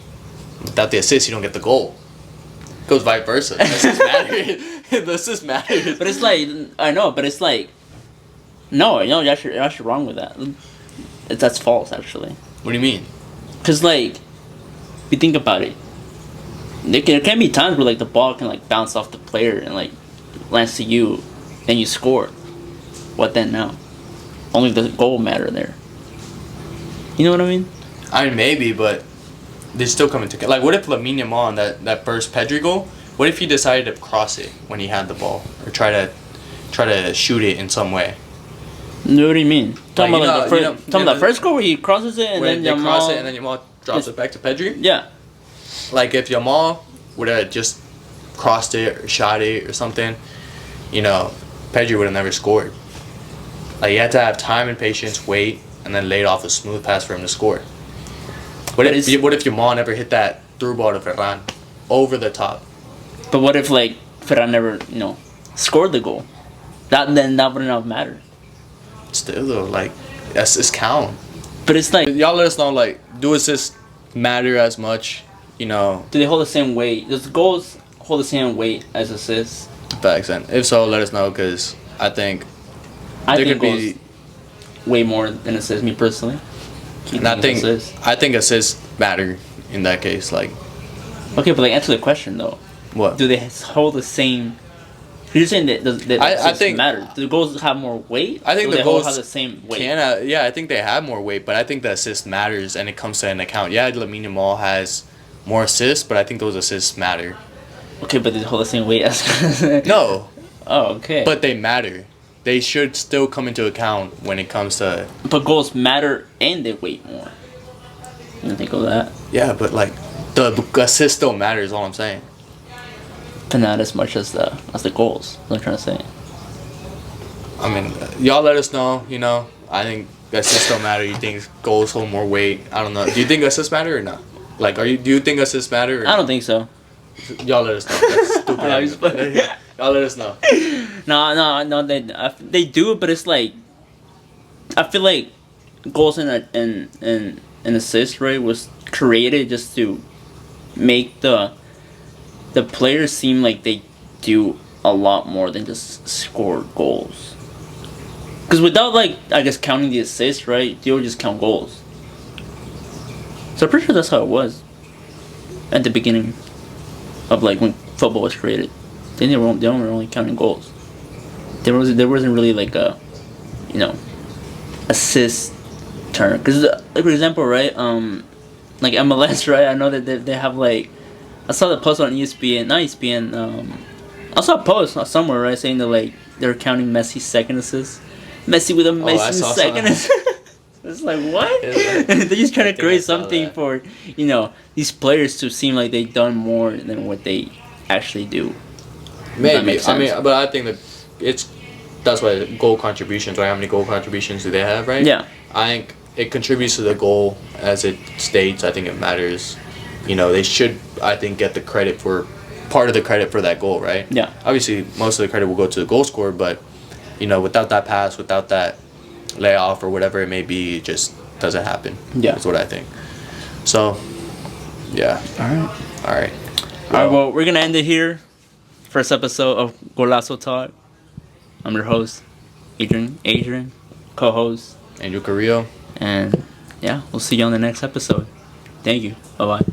A: Without the assist, you don't get the goal. Goes vice versa. The assist matters. The assist matters.
B: But it's like, I know, but it's like, no, you're actually wrong with that. That's false, actually.
A: What do you mean?
B: Because like, if you think about it, there can be times where like the ball can like bounce off the player and like lands to you, then you score. What then now? Only the goal matter there. You know what I mean?
A: I mean, maybe, but they still come into like. What if Lamine Yamal on that first Pedri goal? What if he decided to cross it when he had the ball, or try to shoot it in some way?
B: What do you mean? Talking about the first goal where he crosses it and then
A: they
B: Yamal
A: cross it and then Yamal drops it back to Pedri.
B: Yeah.
A: Like if Yamal would have just crossed it or shot it or something, Pedri would have never scored. Like you had to have time and patience, wait, and then lay it off a smooth pass for him to score. What if Yamal never hit that through ball to Ferran over the top?
B: But what if like Ferran never scored the goal? That wouldn't have mattered.
A: Still though, like assists count.
B: But it's like,
A: y'all let us know, like, do assists matter as much?
B: Do they hold the same weight? Does the goals hold the same weight as assists?
A: Facts, and if so, let us know because I think there could be
B: way more than assists. Me personally,
A: and I think assists matter in that case. Like,
B: okay, but like answer the question though.
A: What?
B: Do they hold the same? You're saying that
A: I think
B: matter. Do the goals have more weight?
A: I think
B: the
A: goals
B: have the same weight.
A: I think they have more weight, but I think the assist matters, and it comes to an account. Yeah, Lamine Yamal has more assists, but I think those assists matter.
B: Okay, but they hold the same weight as.
A: No.
B: Oh, okay.
A: But they matter. They should still come into account when it comes to.
B: But goals matter and they weight more. You didn't think of that?
A: Yeah, but like the assist still matters. All I'm saying.
B: But not as much as the goals. That's what I'm trying to say.
A: I mean, y'all let us know. I think assists don't matter. You think goals hold more weight? I don't know. Do you think assists matter or not? Like, do you think assists matter? Or
B: I don't think so.
A: Y'all let us know. That's stupid. Y'all let us know.
B: No. They do, but it's like, I feel like goals and assists, right, was created just to make the players seem like they do a lot more than just score goals. Because without, like, I guess counting the assists, right, they would just count goals. So I'm pretty sure that's how it was at the beginning of, like, when football was created. They were only counting goals. There wasn't really, like, assist turn. Because, like, for example, right, like MLS, right, I know that they have, like, I saw the post on ESPN, not ESPN, I saw a post somewhere, right, saying that, like, they're counting Messi's second assist. Messi with a amazing second assist. It's like, what? They're just trying to create something for, these players to seem like they've done more than what they actually do.
A: Maybe. I mean, but I think that that's why goal contributions, right? How many goal contributions do they have, right?
B: Yeah.
A: I think it contributes to the goal as it states. I think it matters. They should, I think, get part of the credit for that goal, right?
B: Yeah.
A: Obviously, most of the credit will go to the goal scorer, but, without that pass, without that layoff or whatever it may be, it just doesn't happen.
B: Yeah.
A: That's what I think. So, yeah.
B: All right.
A: Well,
B: Well, we're going to end it here. First episode of Golazo Talk. I'm your host, Adrian, co-host.
A: Andrew Carrillo.
B: And, yeah, we'll see you on the next episode. Thank you. Bye-bye.